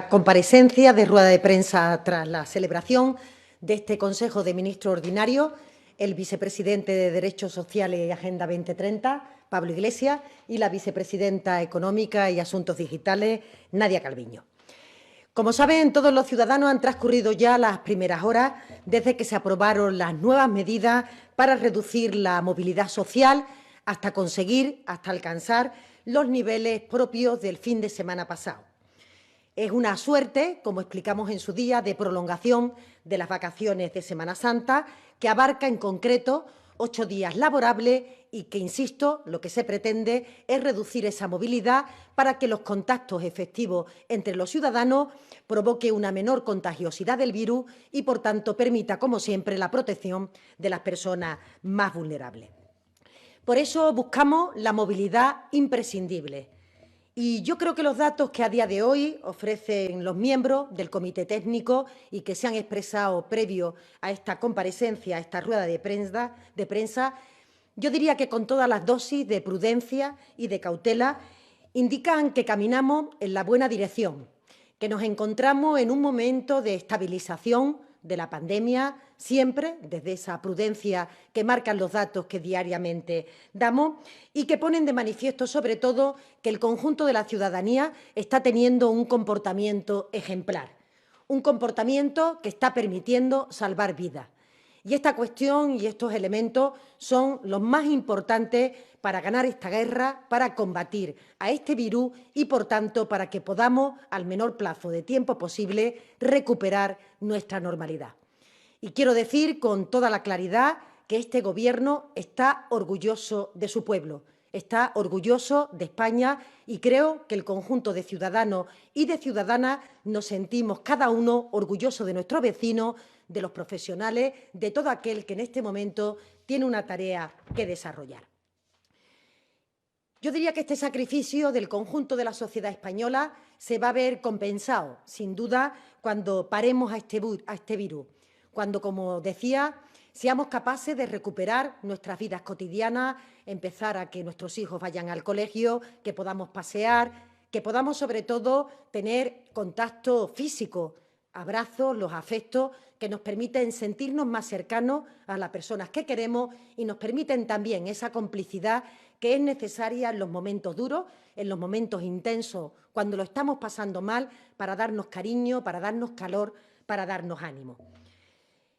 esta comparecencia de rueda de prensa tras la celebración de este Consejo de Ministros Ordinarios, el vicepresidente de Derechos Sociales y Agenda 2030, Pablo Iglesias, y la vicepresidenta Económica y Asuntos Digitales, Nadia Calviño. Como saben, todos los ciudadanos han transcurrido ya las primeras horas desde que se aprobaron las nuevas medidas para reducir la movilidad social hasta alcanzar los niveles propios del fin de semana pasado. Es una suerte, como explicamos en su día, de prolongación de las vacaciones de Semana Santa, que abarca en concreto 8 días laborables y que, insisto, lo que se pretende es reducir esa movilidad para que los contactos efectivos entre los ciudadanos provoque una menor contagiosidad del virus y, por tanto, permita, como siempre, la protección de las personas más vulnerables. Por eso buscamos la movilidad imprescindible. Y yo creo que los datos que a día de hoy ofrecen los miembros del Comité Técnico y que se han expresado previo a esta comparecencia, a esta rueda de prensa, yo diría que con todas las dosis de prudencia y de cautela, indican que caminamos en la buena dirección, que nos encontramos en un momento de estabilización de la pandemia, siempre desde esa prudencia que marcan los datos que diariamente damos y que ponen de manifiesto, sobre todo, que el conjunto de la ciudadanía está teniendo un comportamiento ejemplar, un comportamiento que está permitiendo salvar vidas. Y esta cuestión y estos elementos son los más importantes para ganar esta guerra, para combatir a este virus y, por tanto, para que podamos, al menor plazo de tiempo posible, recuperar nuestra normalidad. Y quiero decir con toda la claridad que este Gobierno está orgulloso de su pueblo, está orgulloso de España y creo que el conjunto de ciudadanos y de ciudadanas nos sentimos cada uno orgulloso de nuestros vecinos, de los profesionales, de todo aquel que en este momento tiene una tarea que desarrollar. Yo diría que este sacrificio del conjunto de la sociedad española se va a ver compensado, sin duda, cuando paremos a este virus, cuando, como decía, seamos capaces de recuperar nuestras vidas cotidianas, empezar a que nuestros hijos vayan al colegio, que podamos pasear, que podamos, sobre todo, tener contacto físico, abrazos, los afectos que nos permiten sentirnos más cercanos a las personas que queremos y nos permiten también esa complicidad que es necesaria en los momentos duros, en los momentos intensos, cuando lo estamos pasando mal, para darnos cariño, para darnos calor, para darnos ánimo.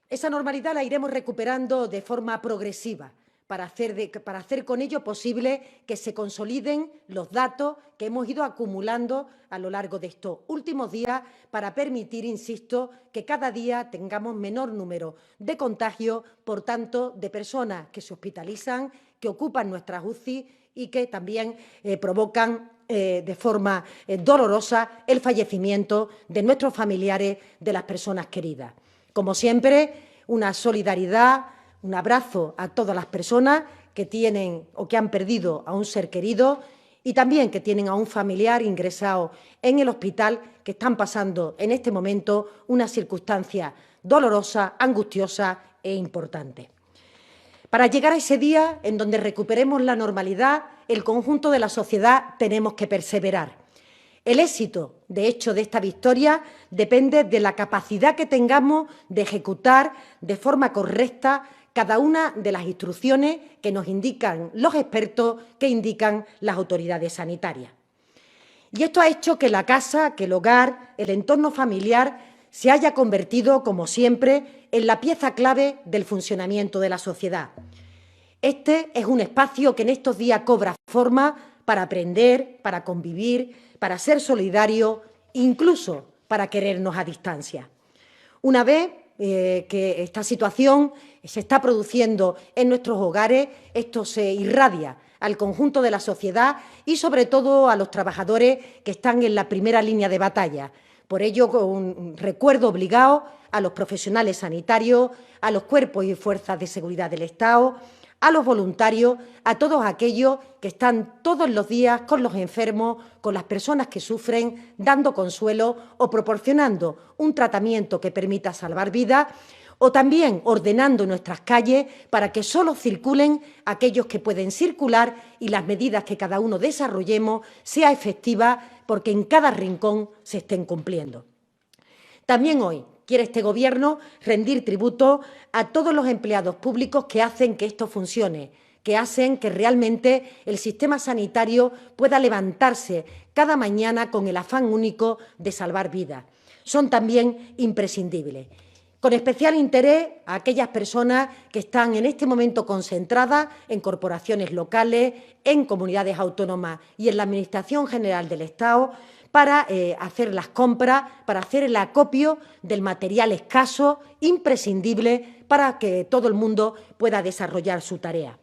Esa normalidad la iremos recuperando de forma progresiva, para hacer con ello posible que se consoliden los datos que hemos ido acumulando a lo largo de estos últimos días para permitir, insisto, que cada día tengamos menor número de contagios, por tanto, de personas que se hospitalizan, que ocupan nuestras UCI y que también provocan de forma dolorosa el fallecimiento de nuestros familiares, de las personas queridas. Como siempre, una solidaridad, un abrazo a todas las personas que tienen o que han perdido a un ser querido y también que tienen a un familiar ingresado en el hospital, que están pasando en este momento una circunstancia dolorosa, angustiosa e importante. Para llegar a ese día en donde recuperemos la normalidad, el conjunto de la sociedad tenemos que perseverar. El éxito, de hecho, de esta victoria depende de la capacidad que tengamos de ejecutar de forma correcta cada una de las instrucciones que nos indican los expertos, que indican las autoridades sanitarias. Y esto ha hecho que la casa, que el hogar, el entorno familiar se haya convertido, como siempre, en la pieza clave del funcionamiento de la sociedad. Este es un espacio que en estos días cobra forma para aprender, para convivir, para ser solidario, incluso para querernos a distancia. Una vez que esta situación se está produciendo en nuestros hogares, esto se irradia al conjunto de la sociedad y, sobre todo, a los trabajadores que están en la primera línea de batalla. Por ello, con un recuerdo obligado a los profesionales sanitarios, a los cuerpos y fuerzas de seguridad del Estado, a los voluntarios, a todos aquellos que están todos los días con los enfermos, con las personas que sufren, dando consuelo o proporcionando un tratamiento que permita salvar vidas, o también ordenando nuestras calles para que solo circulen aquellos que pueden circular y las medidas que cada uno desarrollemos sea efectiva porque en cada rincón se estén cumpliendo. También hoy quiere este Gobierno rendir tributo a todos los empleados públicos que hacen que esto funcione, que hacen que realmente el sistema sanitario pueda levantarse cada mañana con el afán único de salvar vidas. Son también imprescindibles. Con especial interés a aquellas personas que están en este momento concentradas en corporaciones locales, en comunidades autónomas y en la Administración General del Estado, para hacer las compras, para hacer el acopio del material escaso, imprescindible para que todo el mundo pueda desarrollar su tarea.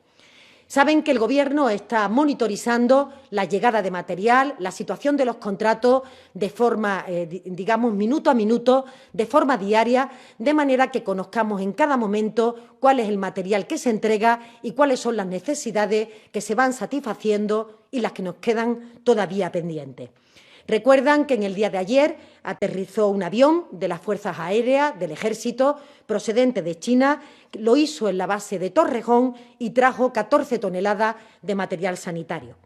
Saben que el Gobierno está monitorizando la llegada de material, la situación de los contratos de forma, digamos, minuto a minuto, de forma diaria, de manera que conozcamos en cada momento cuál es el material que se entrega y cuáles son las necesidades que se van satisfaciendo y las que nos quedan todavía pendientes. Recuerdan que en el día de ayer aterrizó un avión de las Fuerzas Aéreas del Ejército procedente de China, lo hizo en la base de Torrejón y trajo 14 toneladas de material sanitario.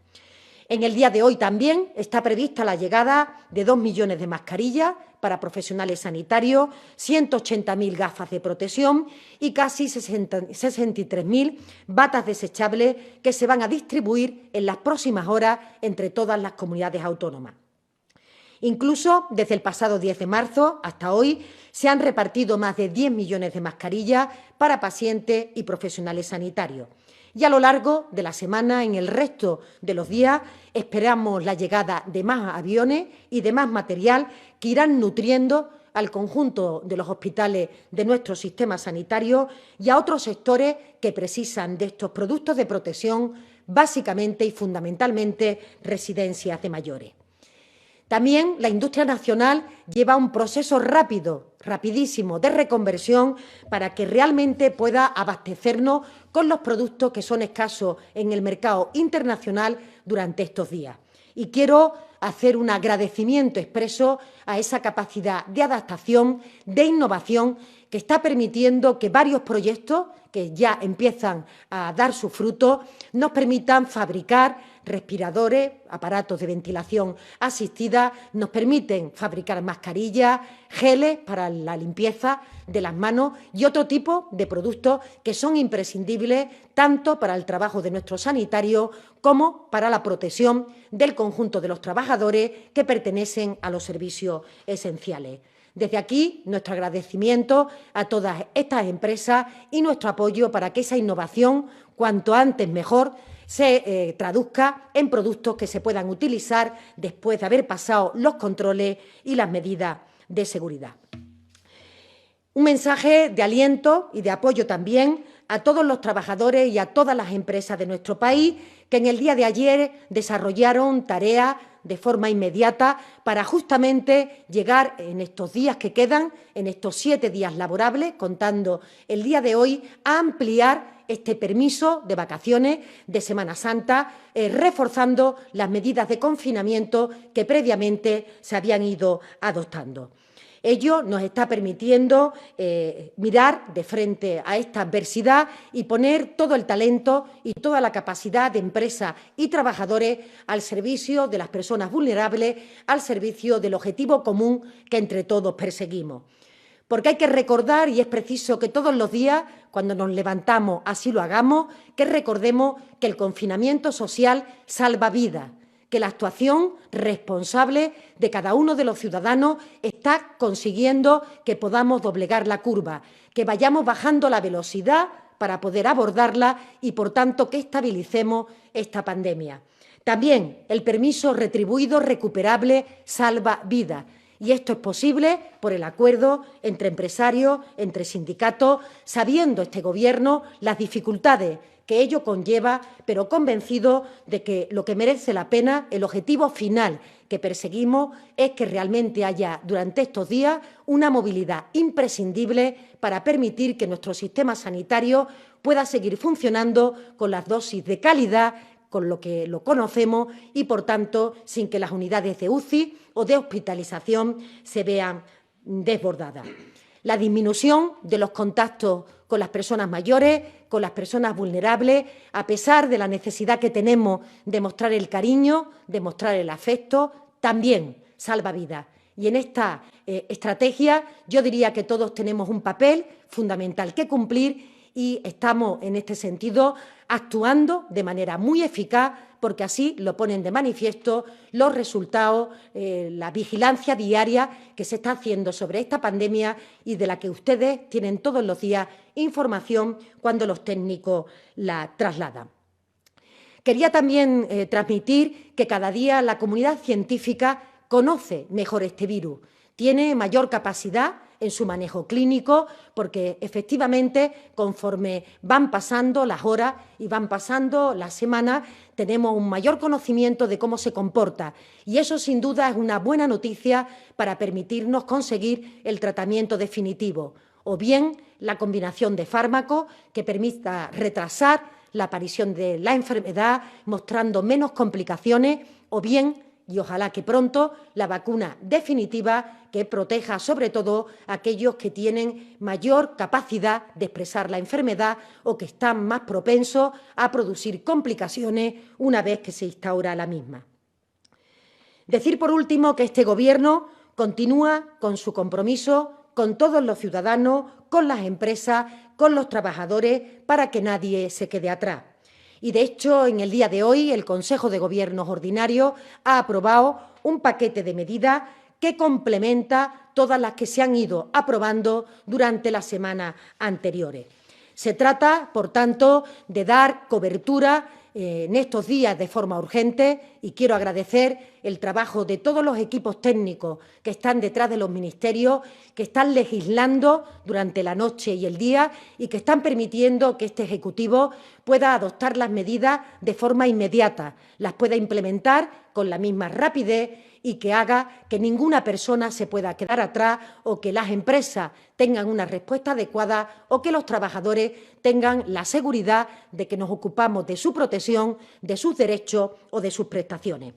En el día de hoy también está prevista la llegada de 2 millones de mascarillas para profesionales sanitarios, 180.000 gafas de protección y casi 63.000 batas desechables que se van a distribuir en las próximas horas entre todas las comunidades autónomas. Incluso desde el pasado 10 de marzo hasta hoy se han repartido más de 10 millones de mascarillas para pacientes y profesionales sanitarios. Y a lo largo de la semana, en el resto de los días, esperamos la llegada de más aviones y de más material que irán nutriendo al conjunto de los hospitales de nuestro sistema sanitario y a otros sectores que precisan de estos productos de protección, básicamente y fundamentalmente residencias de mayores. También la industria nacional lleva un proceso rapidísimo de reconversión para que realmente pueda abastecernos con los productos que son escasos en el mercado internacional durante estos días. Y quiero hacer un agradecimiento expreso a esa capacidad de adaptación, de innovación, que está permitiendo que varios proyectos que ya empiezan a dar su fruto nos permitan fabricar respiradores, aparatos de ventilación asistida, nos permiten fabricar mascarillas, geles para la limpieza de las manos y otro tipo de productos que son imprescindibles tanto para el trabajo de nuestros sanitarios como para la protección del conjunto de los trabajadores que pertenecen a los servicios esenciales. Desde aquí, nuestro agradecimiento a todas estas empresas y nuestro apoyo para que esa innovación, cuanto antes mejor, se traduzca en productos que se puedan utilizar después de haber pasado los controles y las medidas de seguridad. Un mensaje de aliento y de apoyo también a todos los trabajadores y a todas las empresas de nuestro país que en el día de ayer desarrollaron tareas de forma inmediata para justamente llegar en estos días que quedan, en estos 7 días laborables, contando el día de hoy, a ampliar este permiso de vacaciones de Semana Santa, reforzando las medidas de confinamiento que previamente se habían ido adoptando. Ello nos está permitiendo mirar de frente a esta adversidad y poner todo el talento y toda la capacidad de empresas y trabajadores al servicio de las personas vulnerables, al servicio del objetivo común que entre todos perseguimos. Porque hay que recordar, y es preciso que todos los días, cuando nos levantamos, así lo hagamos, que recordemos que el confinamiento social salva vidas, que la actuación responsable de cada uno de los ciudadanos está consiguiendo que podamos doblegar la curva, que vayamos bajando la velocidad para poder abordarla y, por tanto, que estabilicemos esta pandemia. También el permiso retribuido recuperable salva vidas. Y esto es posible por el acuerdo entre empresarios, entre sindicatos, sabiendo este Gobierno las dificultades que ello conlleva, pero convencido de que lo que merece la pena, el objetivo final que perseguimos, es que realmente haya durante estos días una movilidad imprescindible para permitir que nuestro sistema sanitario pueda seguir funcionando con las dosis de calidad, con lo que lo conocemos y, por tanto, sin que las unidades de UCI o de hospitalización se vean desbordadas. la disminución de los contactos con las personas mayores, con las personas vulnerables, a pesar de la necesidad que tenemos de mostrar el cariño, de mostrar el afecto, también salva vidas. Y en esta estrategia yo diría que todos tenemos un papel fundamental que cumplir y estamos, en este sentido, actuando de manera muy eficaz, porque así lo ponen de manifiesto los resultados, la vigilancia diaria que se está haciendo sobre esta pandemia y de la que ustedes tienen todos los días información cuando los técnicos la trasladan. Quería también transmitir que cada día la comunidad científica conoce mejor este virus, tiene mayor capacidad en su manejo clínico, porque efectivamente, conforme van pasando las horas y van pasando las semanas, tenemos un mayor conocimiento de cómo se comporta. Y eso, sin duda, es una buena noticia para permitirnos conseguir el tratamiento definitivo, o bien la combinación de fármacos que permita retrasar la aparición de la enfermedad, mostrando menos complicaciones, o bien, y ojalá que pronto, la vacuna definitiva que proteja sobre todo a aquellos que tienen mayor capacidad de expresar la enfermedad o que están más propensos a producir complicaciones una vez que se instaura la misma. Decir, por último, que este Gobierno continúa con su compromiso con todos los ciudadanos, con las empresas, con los trabajadores, para que nadie se quede atrás. Y, de hecho, en el día de hoy, el Consejo de Gobiernos Ordinario ha aprobado un paquete de medidas que complementa todas las que se han ido aprobando durante las semanas anteriores. Se trata, por tanto, de dar cobertura en estos días de forma urgente, y quiero agradecer el trabajo de todos los equipos técnicos que están detrás de los ministerios, que están legislando durante la noche y el día y que están permitiendo que este Ejecutivo pueda adoptar las medidas de forma inmediata, las pueda implementar con la misma rapidez y que haga que ninguna persona se pueda quedar atrás o que las empresas tengan una respuesta adecuada o que los trabajadores tengan la seguridad de que nos ocupamos de su protección, de sus derechos o de sus prestaciones.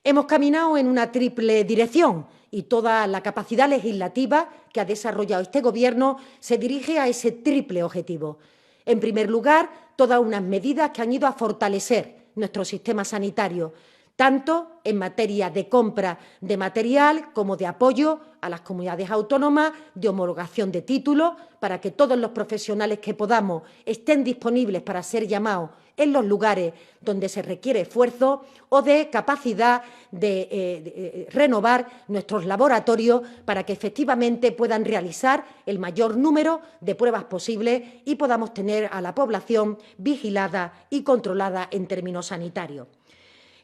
Hemos caminado en una triple dirección y toda la capacidad legislativa que ha desarrollado este Gobierno se dirige a ese triple objetivo. En primer lugar, todas unas medidas que han ido a fortalecer nuestro sistema sanitario, tanto en materia de compra de material como de apoyo a las comunidades autónomas, de homologación de títulos, para que todos los profesionales que podamos estén disponibles para ser llamados en los lugares donde se requiere esfuerzo, o de capacidad de renovar nuestros laboratorios para que efectivamente puedan realizar el mayor número de pruebas posibles y podamos tener a la población vigilada y controlada en términos sanitarios.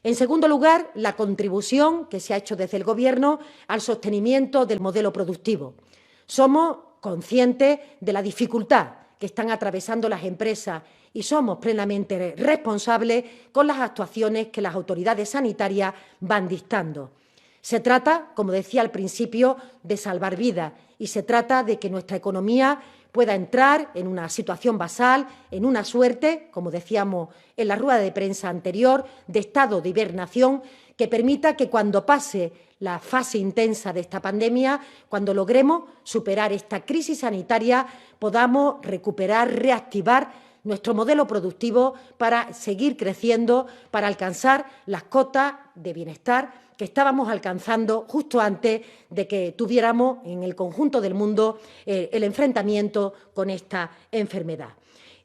En segundo lugar, la contribución que se ha hecho desde el Gobierno al sostenimiento del modelo productivo. Somos conscientes de la dificultad que están atravesando las empresas y somos plenamente responsables con las actuaciones que las autoridades sanitarias van dictando. Se trata, como decía al principio, de salvar vidas y se trata de que nuestra economía pueda entrar en una situación basal, en una suerte, como decíamos en la rueda de prensa anterior, de estado de hibernación que permita que cuando pase la fase intensa de esta pandemia, cuando logremos superar esta crisis sanitaria, podamos recuperar, reactivar nuestro modelo productivo para seguir creciendo, para alcanzar las cotas de bienestar que estábamos alcanzando justo antes de que tuviéramos en el conjunto del mundo el enfrentamiento con esta enfermedad.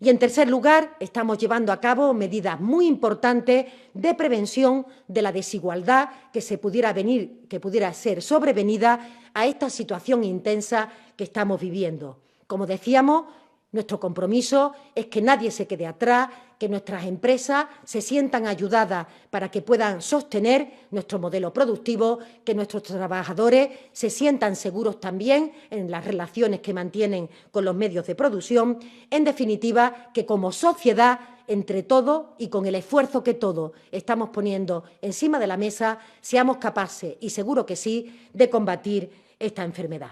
Y, en tercer lugar, estamos llevando a cabo medidas muy importantes de prevención de la desigualdad que pudiera ser sobrevenida a esta situación intensa que estamos viviendo. Como decíamos, nuestro compromiso es que nadie se quede atrás, que nuestras empresas se sientan ayudadas para que puedan sostener nuestro modelo productivo, que nuestros trabajadores se sientan seguros también en las relaciones que mantienen con los medios de producción. En definitiva, que como sociedad, entre todos y con el esfuerzo que todos estamos poniendo encima de la mesa, seamos capaces, y seguro que sí, de combatir esta enfermedad.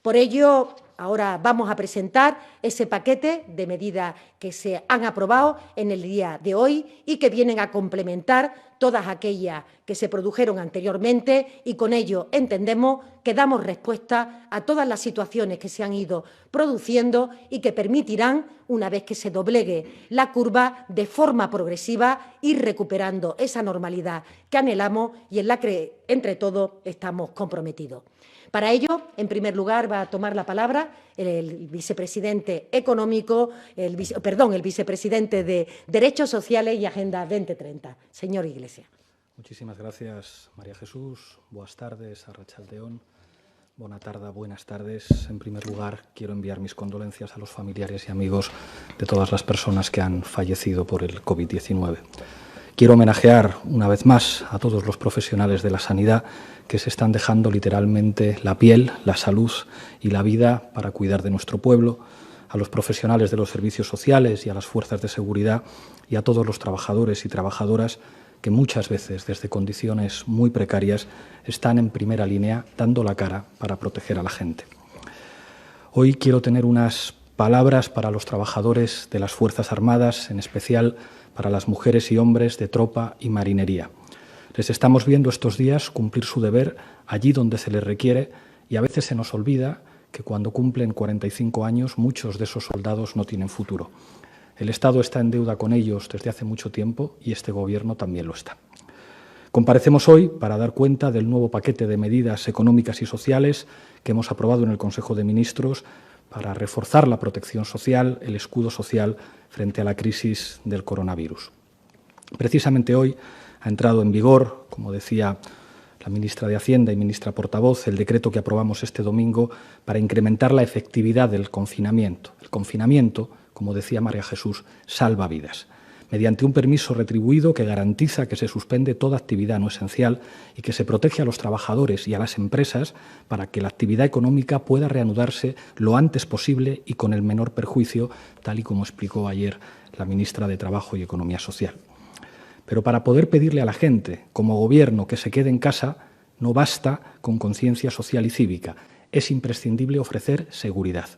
Por ello, ahora vamos a presentar ese paquete de medidas que se han aprobado en el día de hoy y que vienen a complementar todas aquellas que se produjeron anteriormente, y con ello entendemos que damos respuesta a todas las situaciones que se han ido produciendo y que permitirán, una vez que se doblegue la curva, de forma progresiva ir recuperando esa normalidad que anhelamos y en la que entre todos estamos comprometidos. Para ello, en primer lugar, va a tomar la palabra el vicepresidente económico, el vicepresidente de Derechos Sociales y Agenda 2030, señor Iglesias. Muchísimas gracias, María Jesús. Buenas tardes, Arratsaldeon. Buenas tardes. En primer lugar, quiero enviar mis condolencias a los familiares y amigos de todas las personas que han fallecido por el COVID-19. Quiero homenajear una vez más a todos los profesionales de la sanidad que se están dejando literalmente la piel, la salud y la vida para cuidar de nuestro pueblo, a los profesionales de los servicios sociales y a las fuerzas de seguridad y a todos los trabajadores y trabajadoras que muchas veces, desde condiciones muy precarias, están en primera línea dando la cara para proteger a la gente. Hoy quiero tener unas palabras para los trabajadores de las Fuerzas Armadas, en especial para las mujeres y hombres de tropa y marinería. Les estamos viendo estos días cumplir su deber allí donde se les requiere y a veces se nos olvida que cuando cumplen 45 años muchos de esos soldados no tienen futuro. El Estado está en deuda con ellos desde hace mucho tiempo y este Gobierno también lo está. Comparecemos hoy para dar cuenta del nuevo paquete de medidas económicas y sociales que hemos aprobado en el Consejo de Ministros para reforzar la protección social, el escudo social frente a la crisis del coronavirus. Precisamente hoy ha entrado en vigor, como decía la ministra de Hacienda y ministra portavoz, el decreto que aprobamos este domingo para incrementar la efectividad del confinamiento. El confinamiento, como decía María Jesús, salva vidas, mediante un permiso retribuido que garantiza que se suspende toda actividad no esencial y que se protege a los trabajadores y a las empresas para que la actividad económica pueda reanudarse lo antes posible y con el menor perjuicio, tal y como explicó ayer la ministra de Trabajo y Economía Social. Pero para poder pedirle a la gente, como Gobierno, que se quede en casa, no basta con conciencia social y cívica. Es imprescindible ofrecer seguridad.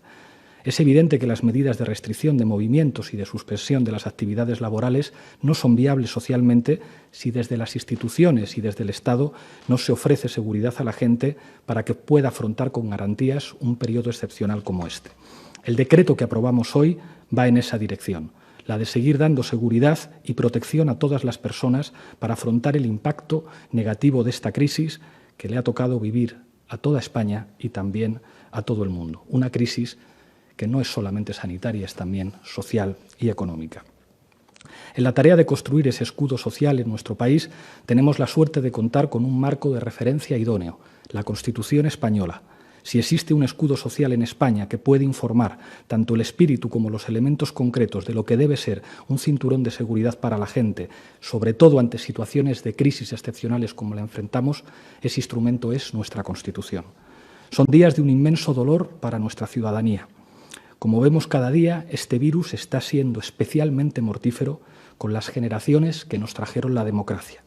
Es evidente que las medidas de restricción de movimientos y de suspensión de las actividades laborales no son viables socialmente si desde las instituciones y desde el Estado no se ofrece seguridad a la gente para que pueda afrontar con garantías un periodo excepcional como este. El decreto que aprobamos hoy va en esa dirección, la de seguir dando seguridad y protección a todas las personas para afrontar el impacto negativo de esta crisis que le ha tocado vivir a toda España y también a todo el mundo. Una crisis que no es solamente sanitaria, es también social y económica. En la tarea de construir ese escudo social en nuestro país tenemos la suerte de contar con un marco de referencia idóneo, la Constitución española. Si existe un escudo social en España que puede informar tanto el espíritu como los elementos concretos de lo que debe ser un cinturón de seguridad para la gente, sobre todo ante situaciones de crisis excepcionales como la enfrentamos, ese instrumento es nuestra Constitución. Son días de un inmenso dolor para nuestra ciudadanía. Como vemos cada día, este virus está siendo especialmente mortífero con las generaciones que nos trajeron la democracia.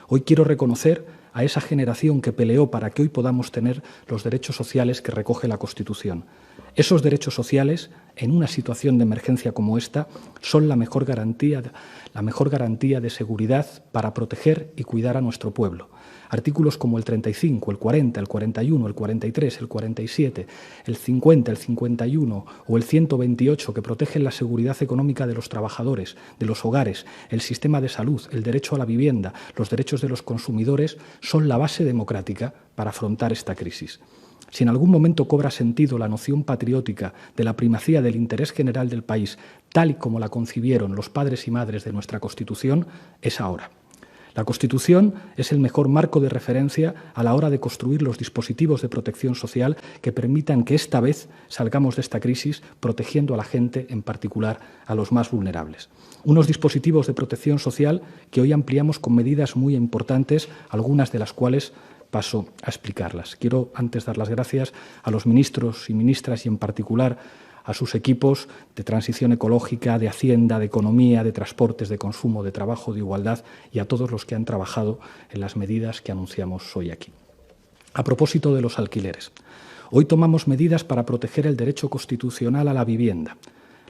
Hoy quiero reconocer a esa generación que peleó para que hoy podamos tener los derechos sociales que recoge la Constitución. Esos derechos sociales, en una situación de emergencia como esta, son la mejor garantía de seguridad para proteger y cuidar a nuestro pueblo. Artículos como el 35, el 40, el 41, el 43, el 47, el 50, el 51 o el 128 que protegen la seguridad económica de los trabajadores, de los hogares, el sistema de salud, el derecho a la vivienda, los derechos de los consumidores, son la base democrática para afrontar esta crisis. Si en algún momento cobra sentido la noción patriótica de la primacía del interés general del país, tal y como la concibieron los padres y madres de nuestra Constitución, es ahora. La Constitución es el mejor marco de referencia a la hora de construir los dispositivos de protección social que permitan que esta vez salgamos de esta crisis protegiendo a la gente, en particular a los más vulnerables. Unos dispositivos de protección social que hoy ampliamos con medidas muy importantes, algunas de las cuales paso a explicarlas. Quiero antes dar las gracias a los ministros y ministras y en particular a sus equipos de transición ecológica, de Hacienda, de Economía, de Transportes, de Consumo, de Trabajo, de Igualdad y a todos los que han trabajado en las medidas que anunciamos hoy aquí. A propósito de los alquileres, Hoy tomamos medidas para proteger el derecho constitucional a la vivienda.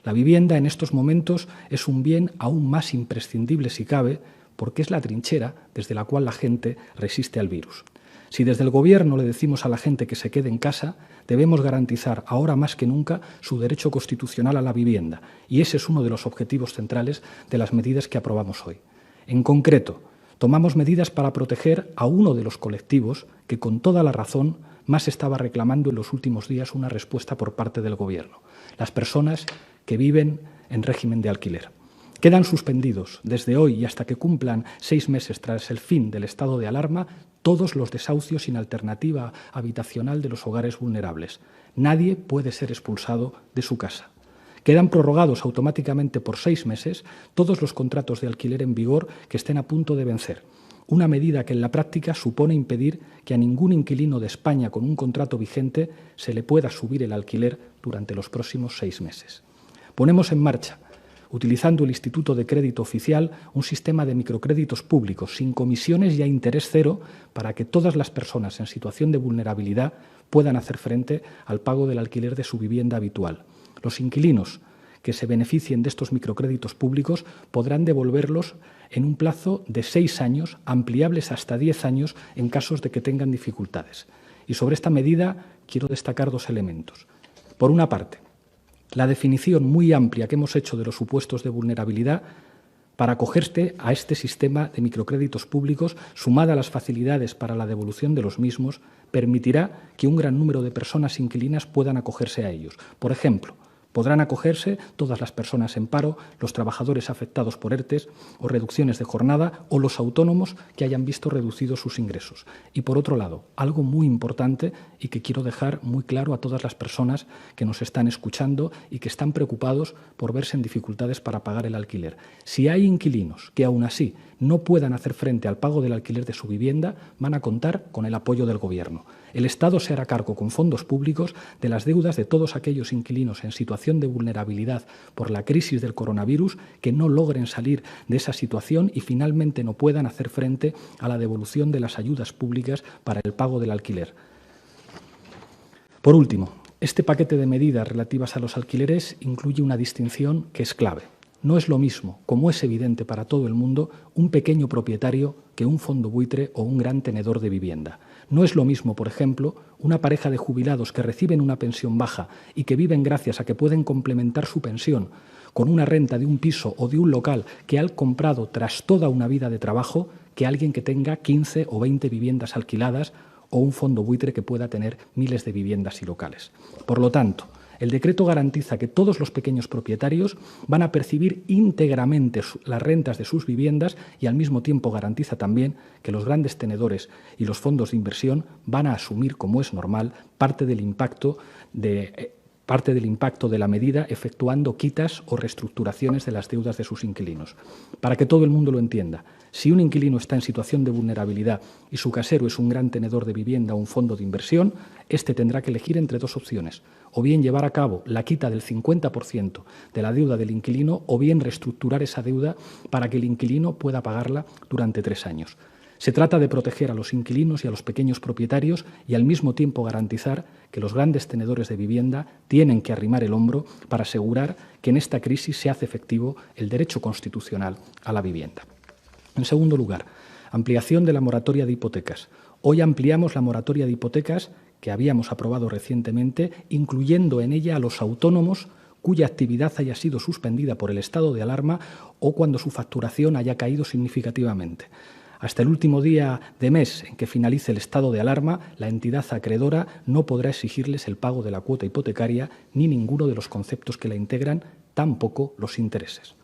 La vivienda en estos momentos es un bien aún más imprescindible si cabe, porque es la trinchera desde la cual la gente resiste al virus. Si desde el Gobierno le decimos a la gente que se quede en casa, debemos garantizar ahora más que nunca su derecho constitucional a la vivienda, y ese es uno de los objetivos centrales de las medidas que aprobamos hoy. En concreto, tomamos medidas para proteger a uno de los colectivos que, con toda la razón, más estaba reclamando en los últimos días una respuesta por parte del Gobierno: las personas que viven en régimen de alquiler. Quedan suspendidos desde hoy y hasta que cumplan 6 meses tras el fin del estado de alarma todos los desahucios sin alternativa habitacional de los hogares vulnerables. Nadie puede ser expulsado de su casa. Quedan prorrogados automáticamente por 6 meses todos los contratos de alquiler en vigor que estén a punto de vencer. Una medida que en la práctica supone impedir que a ningún inquilino de España con un contrato vigente se le pueda subir el alquiler durante los próximos 6 meses. Ponemos en marcha, utilizando el Instituto de Crédito Oficial, un sistema de microcréditos públicos sin comisiones y a interés cero para que todas las personas en situación de vulnerabilidad puedan hacer frente al pago del alquiler de su vivienda habitual. Los inquilinos que se beneficien de estos microcréditos públicos podrán devolverlos en un plazo de 6 años, ampliables hasta 10 años en casos de que tengan dificultades. Y sobre esta medida quiero destacar 2 elementos. Por una parte, la definición muy amplia que hemos hecho de los supuestos de vulnerabilidad para acogerse a este sistema de microcréditos públicos, sumada a las facilidades para la devolución de los mismos, permitirá que un gran número de personas inquilinas puedan acogerse a ellos. Por ejemplo, podrán acogerse todas las personas en paro, los trabajadores afectados por ERTEs o reducciones de jornada o los autónomos que hayan visto reducidos sus ingresos. Y por otro lado, algo muy importante y que quiero dejar muy claro a todas las personas que nos están escuchando y que están preocupados por verse en dificultades para pagar el alquiler. Si hay inquilinos que aún así no puedan hacer frente al pago del alquiler de su vivienda, van a contar con el apoyo del Gobierno. El Estado se hará cargo con fondos públicos de las deudas de todos aquellos inquilinos en situación de vulnerabilidad por la crisis del coronavirus que no logren salir de esa situación y finalmente no puedan hacer frente a la devolución de las ayudas públicas para el pago del alquiler. Por último, este paquete de medidas relativas a los alquileres incluye una distinción que es clave. No es lo mismo, como es evidente para todo el mundo, un pequeño propietario que un fondo buitre o un gran tenedor de vivienda. No es lo mismo, por ejemplo, una pareja de jubilados que reciben una pensión baja y que viven gracias a que pueden complementar su pensión con una renta de un piso o de un local que han comprado tras toda una vida de trabajo, que alguien que tenga 15 o 20 viviendas alquiladas o un fondo buitre que pueda tener miles de viviendas y locales. Por lo tanto, el decreto garantiza que todos los pequeños propietarios van a percibir íntegramente las rentas de sus viviendas y al mismo tiempo garantiza también que los grandes tenedores y los fondos de inversión van a asumir, como es normal, parte del impacto de la medida efectuando quitas o reestructuraciones de las deudas de sus inquilinos. Para que todo el mundo lo entienda, si un inquilino está en situación de vulnerabilidad y su casero es un gran tenedor de vivienda o un fondo de inversión, éste tendrá que elegir entre 2 opciones: o bien llevar a cabo la quita del 50% de la deuda del inquilino o bien reestructurar esa deuda para que el inquilino pueda pagarla durante 3 años. Se trata de proteger a los inquilinos y a los pequeños propietarios y al mismo tiempo garantizar que los grandes tenedores de vivienda tienen que arrimar el hombro para asegurar que en esta crisis se hace efectivo el derecho constitucional a la vivienda. En segundo lugar, ampliación de la moratoria de hipotecas. Hoy ampliamos la moratoria de hipotecas que habíamos aprobado recientemente, incluyendo en ella a los autónomos cuya actividad haya sido suspendida por el estado de alarma o cuando su facturación haya caído significativamente. Hasta el último día de mes en que finalice el estado de alarma, la entidad acreedora no podrá exigirles el pago de la cuota hipotecaria ni ninguno de los conceptos que la integran, tampoco los intereses.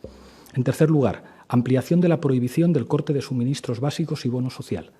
En tercer lugar, ampliación de la prohibición del corte de suministros básicos y bono social.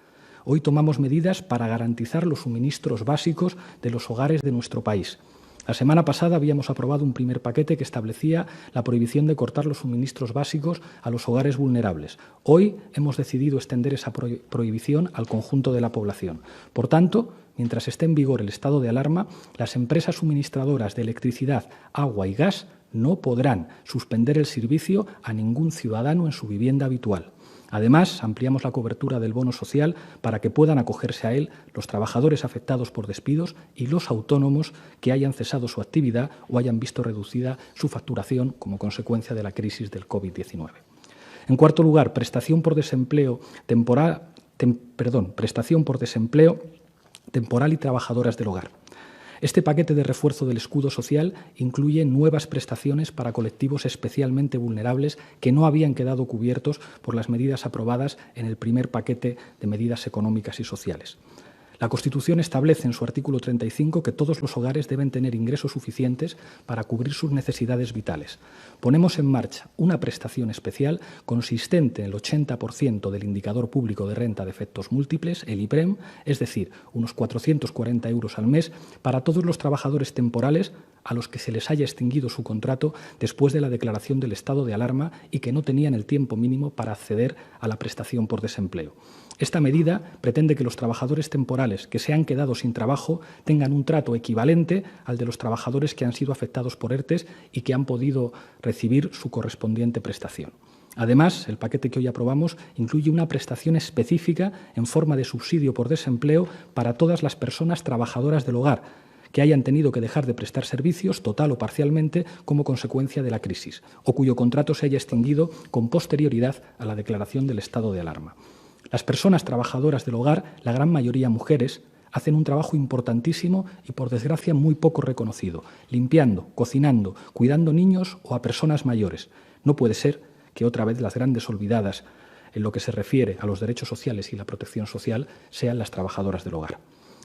Hoy tomamos medidas para garantizar los suministros básicos de los hogares de nuestro país. La semana pasada habíamos aprobado un primer paquete que establecía la prohibición de cortar los suministros básicos a los hogares vulnerables. Hoy hemos decidido extender esa prohibición al conjunto de la población. Por tanto, mientras esté en vigor el estado de alarma, las empresas suministradoras de electricidad, agua y gas no podrán suspender el servicio a ningún ciudadano en su vivienda habitual. Además, ampliamos la cobertura del bono social para que puedan acogerse a él los trabajadores afectados por despidos y los autónomos que hayan cesado su actividad o hayan visto reducida su facturación como consecuencia de la crisis del COVID-19. En cuarto lugar, prestación por desempleo temporal y trabajadoras del hogar. Este paquete de refuerzo del escudo social incluye nuevas prestaciones para colectivos especialmente vulnerables que no habían quedado cubiertos por las medidas aprobadas en el primer paquete de medidas económicas y sociales. La Constitución establece en su artículo 35 que todos los hogares deben tener ingresos suficientes para cubrir sus necesidades vitales. Ponemos en marcha una prestación especial consistente en el 80% del indicador público de renta de efectos múltiples, el IPREM, es decir, unos 440 euros al mes para todos los trabajadores temporales a los que se les haya extinguido su contrato después de la declaración del estado de alarma y que no tenían el tiempo mínimo para acceder a la prestación por desempleo. Esta medida pretende que los trabajadores temporales que se han quedado sin trabajo tengan un trato equivalente al de los trabajadores que han sido afectados por ERTEs y que han podido recibir su correspondiente prestación. Además, el paquete que hoy aprobamos incluye una prestación específica en forma de subsidio por desempleo para todas las personas trabajadoras del hogar que hayan tenido que dejar de prestar servicios, total o parcialmente, como consecuencia de la crisis, o cuyo contrato se haya extinguido con posterioridad a la declaración del estado de alarma. Las personas trabajadoras del hogar, la gran mayoría mujeres, hacen un trabajo importantísimo y, por desgracia, muy poco reconocido, limpiando, cocinando, cuidando niños o a personas mayores. No puede ser que otra vez las grandes olvidadas en lo que se refiere a los derechos sociales y la protección social sean las trabajadoras del hogar.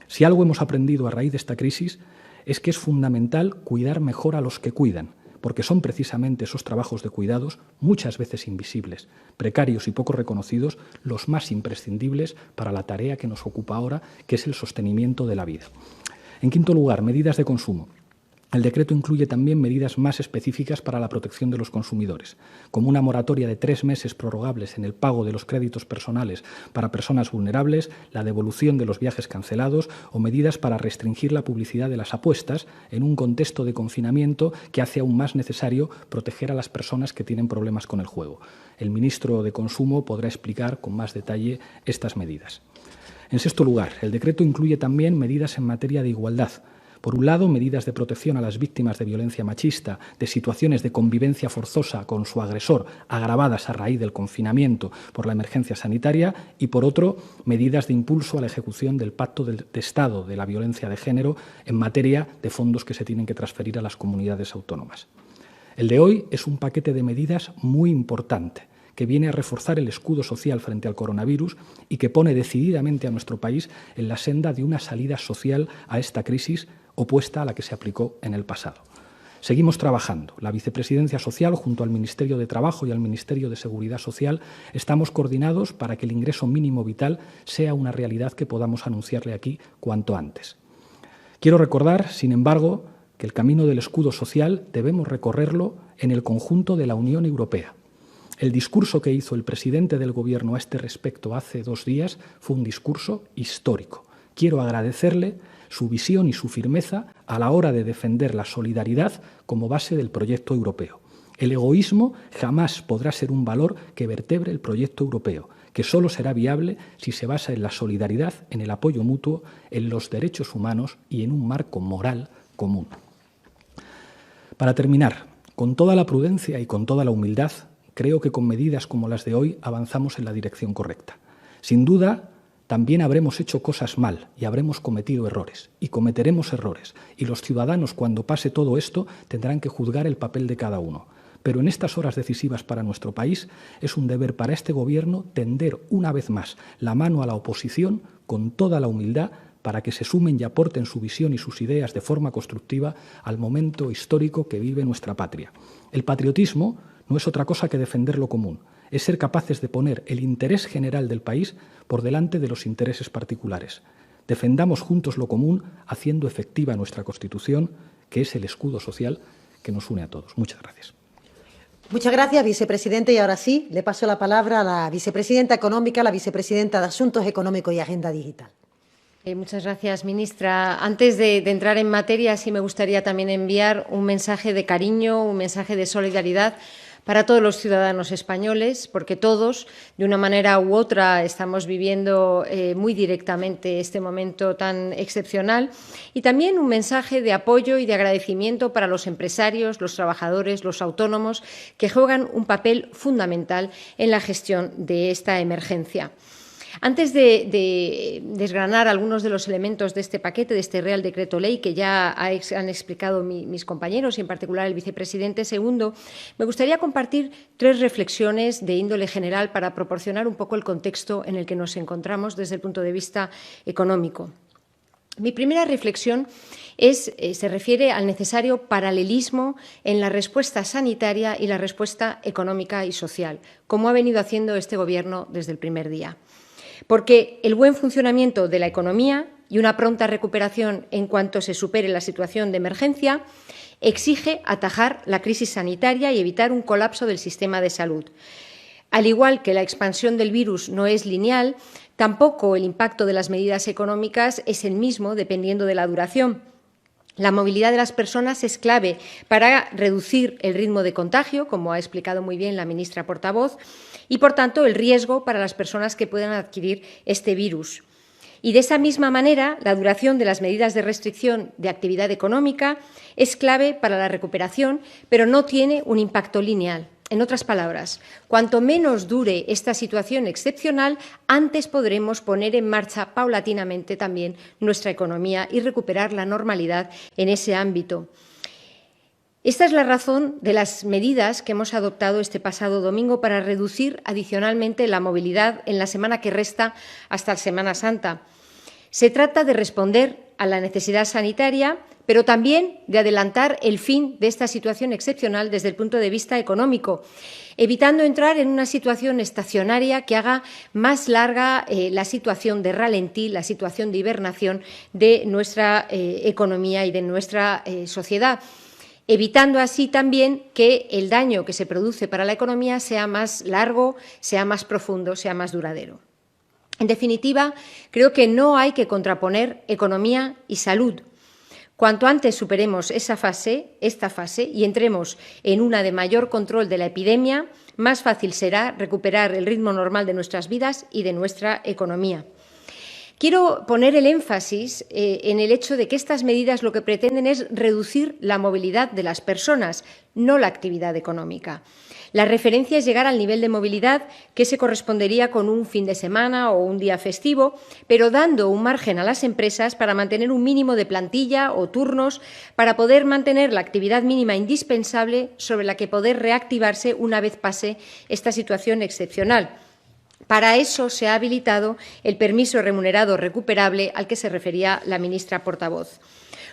Si algo hemos aprendido a raíz de esta crisis es que es fundamental cuidar mejor a los que cuidan, porque son precisamente esos trabajos de cuidados, muchas veces invisibles, precarios y poco reconocidos, los más imprescindibles para la tarea que nos ocupa ahora, que es el sostenimiento de la vida. En quinto lugar, medidas de consumo. El decreto incluye también medidas más específicas para la protección de los consumidores, como una moratoria de 3 meses prorrogables en el pago de los créditos personales para personas vulnerables, la devolución de los viajes cancelados o medidas para restringir la publicidad de las apuestas en un contexto de confinamiento que hace aún más necesario proteger a las personas que tienen problemas con el juego. El ministro de Consumo podrá explicar con más detalle estas medidas. En sexto lugar, el decreto incluye también medidas en materia de igualdad. Por un lado, medidas de protección a las víctimas de violencia machista, de situaciones de convivencia forzosa con su agresor, agravadas a raíz del confinamiento por la emergencia sanitaria, y por otro, medidas de impulso a la ejecución del Pacto de Estado de la Violencia de Género en materia de fondos que se tienen que transferir a las comunidades autónomas. El de hoy es un paquete de medidas muy importante, que viene a reforzar el escudo social frente al coronavirus y que pone decididamente a nuestro país en la senda de una salida social a esta crisis opuesta a la que se aplicó en el pasado. Seguimos trabajando. La Vicepresidencia Social, junto al Ministerio de Trabajo y al Ministerio de Seguridad Social, estamos coordinados para que el ingreso mínimo vital sea una realidad que podamos anunciarle aquí cuanto antes. Quiero recordar, sin embargo, que el camino del escudo social debemos recorrerlo en el conjunto de la Unión Europea. El discurso que hizo el presidente del Gobierno a este respecto hace 2 días fue un discurso histórico. Quiero agradecerle su visión y su firmeza a la hora de defender la solidaridad como base del proyecto europeo. El egoísmo jamás podrá ser un valor que vertebre el proyecto europeo, que solo será viable si se basa en la solidaridad, en el apoyo mutuo, en los derechos humanos y en un marco moral común. Para terminar, con toda la prudencia y con toda la humildad, creo que con medidas como las de hoy avanzamos en la dirección correcta. Sin duda, también habremos hecho cosas mal y habremos cometido errores y cometeremos errores y los ciudadanos, cuando pase todo esto, tendrán que juzgar el papel de cada uno. Pero en estas horas decisivas para nuestro país es un deber para este Gobierno tender una vez más la mano a la oposición con toda la humildad para que se sumen y aporten su visión y sus ideas de forma constructiva al momento histórico que vive nuestra patria. El patriotismo no es otra cosa que defender lo común. Es ser capaces de poner el interés general del país por delante de los intereses particulares. Defendamos juntos lo común, haciendo efectiva nuestra Constitución, que es el escudo social que nos une a todos. Muchas gracias. Muchas gracias, vicepresidente. Y ahora sí, le paso la palabra a la vicepresidenta económica, la vicepresidenta de Asuntos Económicos y Agenda Digital. Muchas gracias, ministra. Antes de entrar en materia, sí me gustaría también enviar un mensaje de cariño, un mensaje de solidaridad para todos los ciudadanos españoles, porque todos, de una manera u otra, estamos viviendo muy directamente este momento tan excepcional, y también un mensaje de apoyo y de agradecimiento para los empresarios, los trabajadores, los autónomos, que juegan un papel fundamental en la gestión de esta emergencia. Antes de desgranar algunos de los elementos de este paquete, de este Real Decreto Ley, que ya han explicado mis compañeros y en particular el vicepresidente segundo, me gustaría compartir 3 reflexiones de índole general para proporcionar un poco el contexto en el que nos encontramos desde el punto de vista económico. Mi primera reflexión se refiere al necesario paralelismo en la respuesta sanitaria y la respuesta económica y social, como ha venido haciendo este Gobierno desde el primer día. Porque el buen funcionamiento de la economía y una pronta recuperación en cuanto se supere la situación de emergencia exige atajar la crisis sanitaria y evitar un colapso del sistema de salud. Al igual que la expansión del virus no es lineal, tampoco el impacto de las medidas económicas es el mismo dependiendo de la duración. La movilidad de las personas es clave para reducir el ritmo de contagio, como ha explicado muy bien la ministra portavoz, y, por tanto, el riesgo para las personas que puedan adquirir este virus. Y de esa misma manera, la duración de las medidas de restricción de actividad económica es clave para la recuperación, pero no tiene un impacto lineal. En otras palabras, cuanto menos dure esta situación excepcional, antes podremos poner en marcha paulatinamente también nuestra economía y recuperar la normalidad en ese ámbito. Esta es la razón de las medidas que hemos adoptado este pasado domingo para reducir adicionalmente la movilidad en la semana que resta hasta la Semana Santa. Se trata de responder a la necesidad sanitaria, pero también de adelantar el fin de esta situación excepcional desde el punto de vista económico, evitando entrar en una situación estacionaria que haga más larga la situación de ralentí, la situación de hibernación de nuestra economía y de nuestra sociedad, evitando así también que el daño que se produce para la economía sea más largo, sea más profundo, sea más duradero. En definitiva, creo que no hay que contraponer economía y salud. Cuanto antes superemos esta fase, y entremos en una de mayor control de la epidemia, más fácil será recuperar el ritmo normal de nuestras vidas y de nuestra economía. Quiero poner el énfasis en el hecho de que estas medidas lo que pretenden es reducir la movilidad de las personas, no la actividad económica. La referencia es llegar al nivel de movilidad que se correspondería con un fin de semana o un día festivo, pero dando un margen a las empresas para mantener un mínimo de plantilla o turnos para poder mantener la actividad mínima indispensable sobre la que poder reactivarse una vez pase esta situación excepcional. Para eso se ha habilitado el permiso remunerado recuperable al que se refería la ministra portavoz.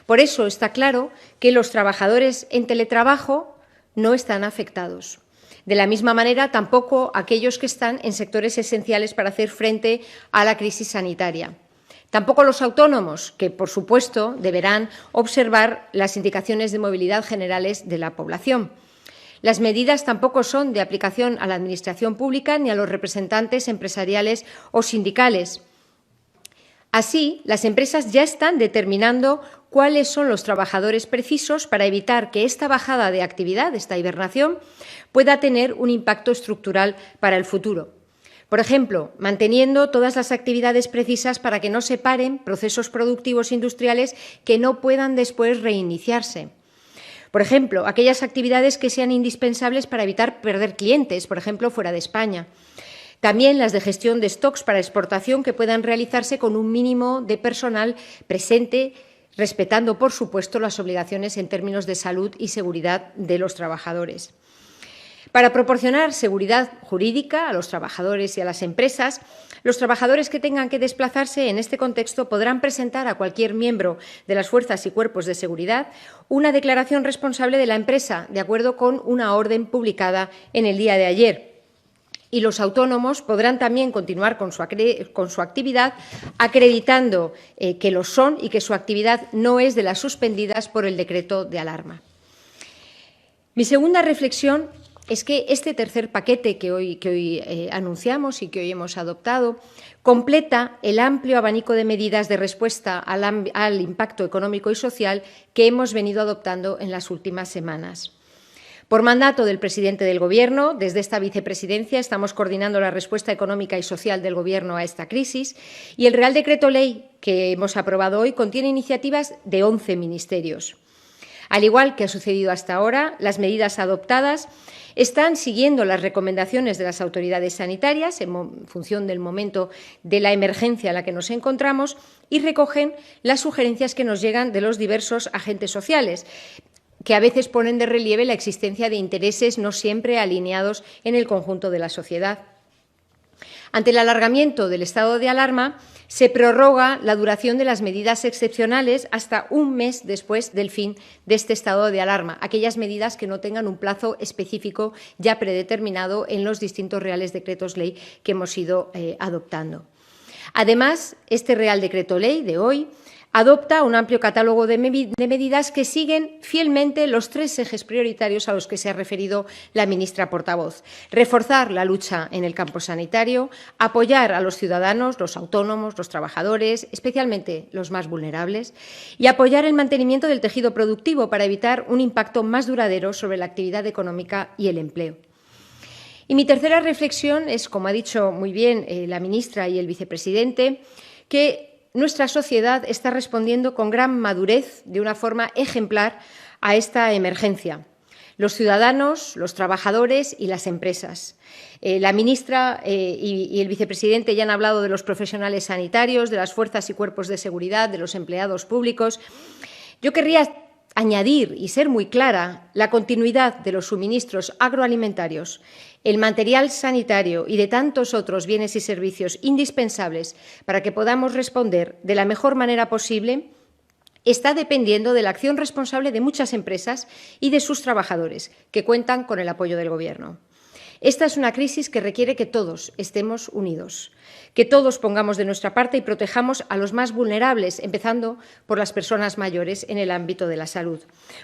Por eso está claro que los trabajadores en teletrabajo no están afectados. De la misma manera, tampoco aquellos que están en sectores esenciales para hacer frente a la crisis sanitaria. Tampoco los autónomos, que, por supuesto, deberán observar las indicaciones de movilidad generales de la población. Las medidas tampoco son de aplicación a la Administración pública ni a los representantes empresariales o sindicales. Así, las empresas ya están determinando cuáles son los trabajadores precisos para evitar que esta bajada de actividad, esta hibernación, pueda tener un impacto estructural para el futuro. Por ejemplo, manteniendo todas las actividades precisas para que no se paren procesos productivos industriales que no puedan después reiniciarse. Por ejemplo, aquellas actividades que sean indispensables para evitar perder clientes, por ejemplo, fuera de España. También las de gestión de stocks para exportación que puedan realizarse con un mínimo de personal presente, respetando, por supuesto, las obligaciones en términos de salud y seguridad de los trabajadores. Para proporcionar seguridad jurídica a los trabajadores y a las empresas, los trabajadores que tengan que desplazarse en este contexto podrán presentar a cualquier miembro de las fuerzas y cuerpos de seguridad una declaración responsable de la empresa, de acuerdo con una orden publicada en el día de ayer. Y los autónomos podrán también continuar con su actividad acreditando que lo son y que su actividad no es de las suspendidas por el decreto de alarma. Mi segunda reflexión es que este tercer paquete que hoy anunciamos y que hoy hemos adoptado completa el amplio abanico de medidas de respuesta al impacto económico y social que hemos venido adoptando en las últimas semanas. Por mandato del presidente del Gobierno, desde esta vicepresidencia estamos coordinando la respuesta económica y social del Gobierno a esta crisis y el Real Decreto Ley que hemos aprobado hoy contiene iniciativas de 11 ministerios. Al igual que ha sucedido hasta ahora, las medidas adoptadas están siguiendo las recomendaciones de las autoridades sanitarias en función del momento de la emergencia en la que nos encontramos y recogen las sugerencias que nos llegan de los diversos agentes sociales, que a veces ponen de relieve la existencia de intereses no siempre alineados en el conjunto de la sociedad. Ante el alargamiento del estado de alarma, se prorroga la duración de las medidas excepcionales hasta un mes después del fin de este estado de alarma, aquellas medidas que no tengan un plazo específico ya predeterminado en los distintos reales decretos ley que hemos ido adoptando. Además, este Real Decreto Ley de hoy adopta un amplio catálogo de medidas que siguen fielmente los 3 ejes prioritarios a los que se ha referido la ministra portavoz. Reforzar la lucha en el campo sanitario, apoyar a los ciudadanos, los autónomos, los trabajadores, especialmente los más vulnerables, y apoyar el mantenimiento del tejido productivo para evitar un impacto más duradero sobre la actividad económica y el empleo. Y mi tercera reflexión es, como ha dicho muy bien la ministra y el vicepresidente, que nuestra sociedad está respondiendo con gran madurez, de una forma ejemplar, a esta emergencia. Los ciudadanos, los trabajadores y las empresas. La ministra y el vicepresidente ya han hablado de los profesionales sanitarios, de las fuerzas y cuerpos de seguridad, de los empleados públicos. Yo querría añadir y ser muy clara la continuidad de los suministros agroalimentarios, el material sanitario y de tantos otros bienes y servicios indispensables para que podamos responder de la mejor manera posible, está dependiendo de la acción responsable de muchas empresas y de sus trabajadores, que cuentan con el apoyo del Gobierno. Esta es una crisis que requiere que todos estemos unidos, que todos pongamos de nuestra parte y protejamos a los más vulnerables, empezando por las personas mayores en el ámbito de la salud.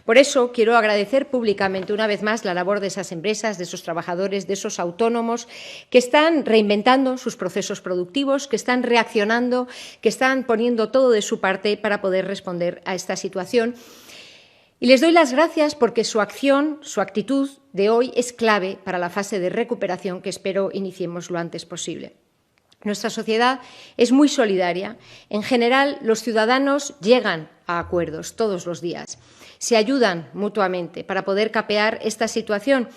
Por eso, quiero agradecer públicamente una vez más la labor de esas empresas, de esos trabajadores, de esos autónomos que están reinventando sus procesos productivos, que están reaccionando, que están poniendo todo de su parte para poder responder a esta situación. Y les doy las gracias porque su acción, su actitud de hoy es clave para la fase de recuperación que espero iniciemos lo antes posible. Nuestra sociedad es muy solidaria. En general, los ciudadanos llegan a acuerdos todos los días. Se ayudan mutuamente para poder capear esta situación.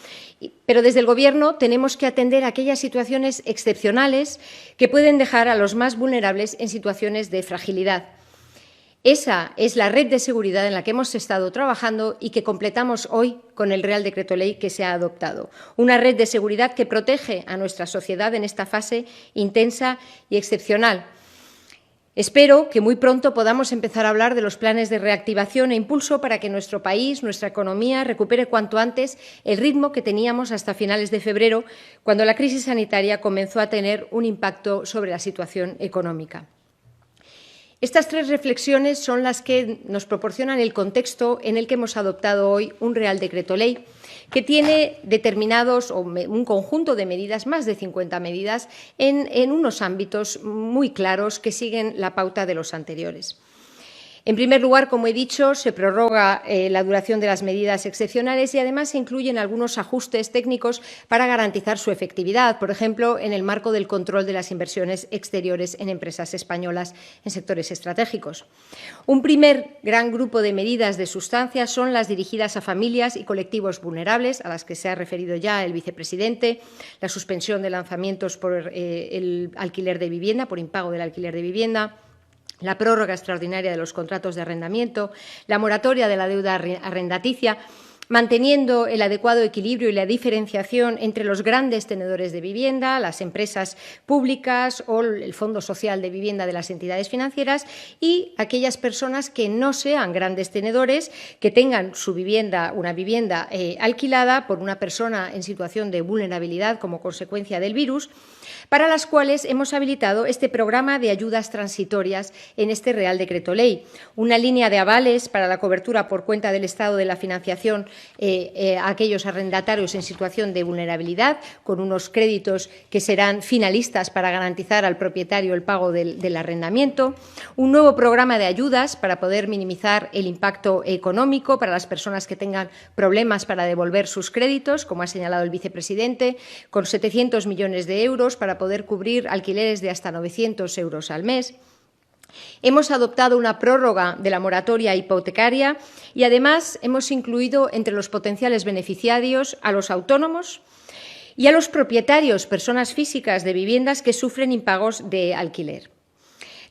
Pero desde el Gobierno tenemos que atender aquellas situaciones excepcionales que pueden dejar a los más vulnerables en situaciones de fragilidad. Esa es la red de seguridad en la que hemos estado trabajando y que completamos hoy con el Real Decreto Ley que se ha adoptado. Una red de seguridad que protege a nuestra sociedad en esta fase intensa y excepcional. Espero que muy pronto podamos empezar a hablar de los planes de reactivación e impulso para que nuestro país, nuestra economía, recupere cuanto antes el ritmo que teníamos hasta finales de febrero, cuando la crisis sanitaria comenzó a tener un impacto sobre la situación económica. Estas 3 reflexiones son las que nos proporcionan el contexto en el que hemos adoptado hoy un Real Decreto Ley que tiene determinados un conjunto de medidas, más de 50 medidas, en unos ámbitos muy claros que siguen la pauta de los anteriores. En primer lugar, como he dicho, se prorroga la duración de las medidas excepcionales y además se incluyen algunos ajustes técnicos para garantizar su efectividad, por ejemplo, en el marco del control de las inversiones exteriores en empresas españolas en sectores estratégicos. Un primer gran grupo de medidas de sustancia son las dirigidas a familias y colectivos vulnerables, a las que se ha referido ya el vicepresidente, la suspensión de lanzamientos por el alquiler de vivienda, por impago del alquiler de vivienda, la prórroga extraordinaria de los contratos de arrendamiento, la moratoria de la deuda arrendaticia, manteniendo el adecuado equilibrio y la diferenciación entre los grandes tenedores de vivienda, las empresas públicas o el Fondo Social de Vivienda de las entidades financieras y aquellas personas que no sean grandes tenedores, que tengan su vivienda, una vivienda alquilada por una persona en situación de vulnerabilidad como consecuencia del virus, para las cuales hemos habilitado este programa de ayudas transitorias en este Real Decreto Ley, una línea de avales para la cobertura por cuenta del Estado de la financiación a aquellos arrendatarios en situación de vulnerabilidad, con unos créditos que serán finalistas para garantizar al propietario el pago del arrendamiento, un nuevo programa de ayudas para poder minimizar el impacto económico para las personas que tengan problemas para devolver sus créditos, como ha señalado el vicepresidente, con 700 millones de euros para poder cubrir alquileres de hasta 900 euros al mes. Hemos adoptado una prórroga de la moratoria hipotecaria y, además, hemos incluido entre los potenciales beneficiarios a los autónomos y a los propietarios, personas físicas de viviendas que sufren impagos de alquiler.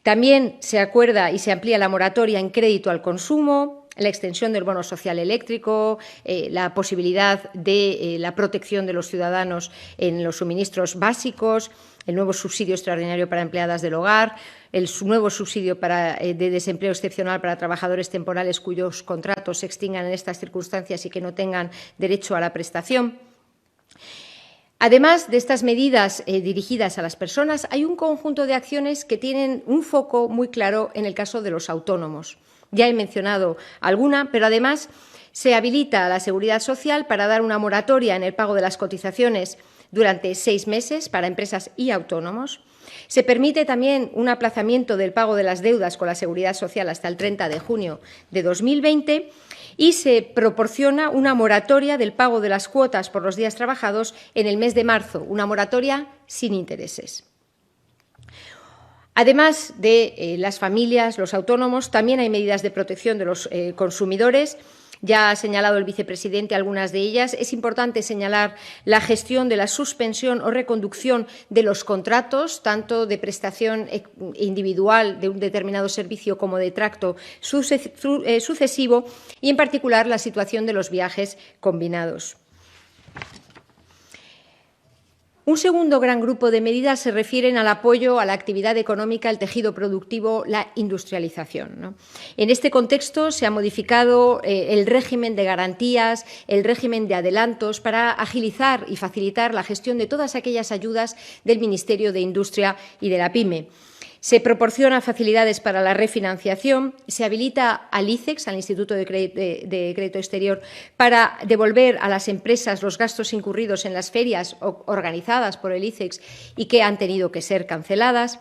También se acuerda y se amplía la moratoria en crédito al consumo, la extensión del bono social eléctrico, la posibilidad de la protección de los ciudadanos en los suministros básicos, el nuevo subsidio extraordinario para empleadas del hogar, el nuevo subsidio de desempleo excepcional para trabajadores temporales cuyos contratos se extingan en estas circunstancias y que no tengan derecho a la prestación. Además de estas medidas dirigidas a las personas, hay un conjunto de acciones que tienen un foco muy claro en el caso de los autónomos. Ya he mencionado alguna, pero además se habilita a la Seguridad Social para dar una moratoria en el pago de las cotizaciones durante 6 meses para empresas y autónomos. Se permite también un aplazamiento del pago de las deudas con la Seguridad Social hasta el 30 de junio de 2020 y se proporciona una moratoria del pago de las cuotas por los días trabajados en el mes de marzo, una moratoria sin intereses. Además de las familias, los autónomos, también hay medidas de protección de los consumidores. Ya ha señalado el vicepresidente algunas de ellas. Es importante señalar la gestión de la suspensión o reconducción de los contratos, tanto de prestación individual de un determinado servicio como de tracto sucesivo, y en particular la situación de los viajes combinados. Un segundo gran grupo de medidas se refieren al apoyo a la actividad económica, el tejido productivo, la industrialización, ¿no? En este contexto se ha modificado el régimen de garantías, el régimen de adelantos para agilizar y facilitar la gestión de todas aquellas ayudas del Ministerio de Industria y de la PYME. Se proporciona facilidades para la refinanciación, se habilita al ICEX, al Instituto de Crédito Exterior, para devolver a las empresas los gastos incurridos en las ferias organizadas por el ICEX y que han tenido que ser canceladas.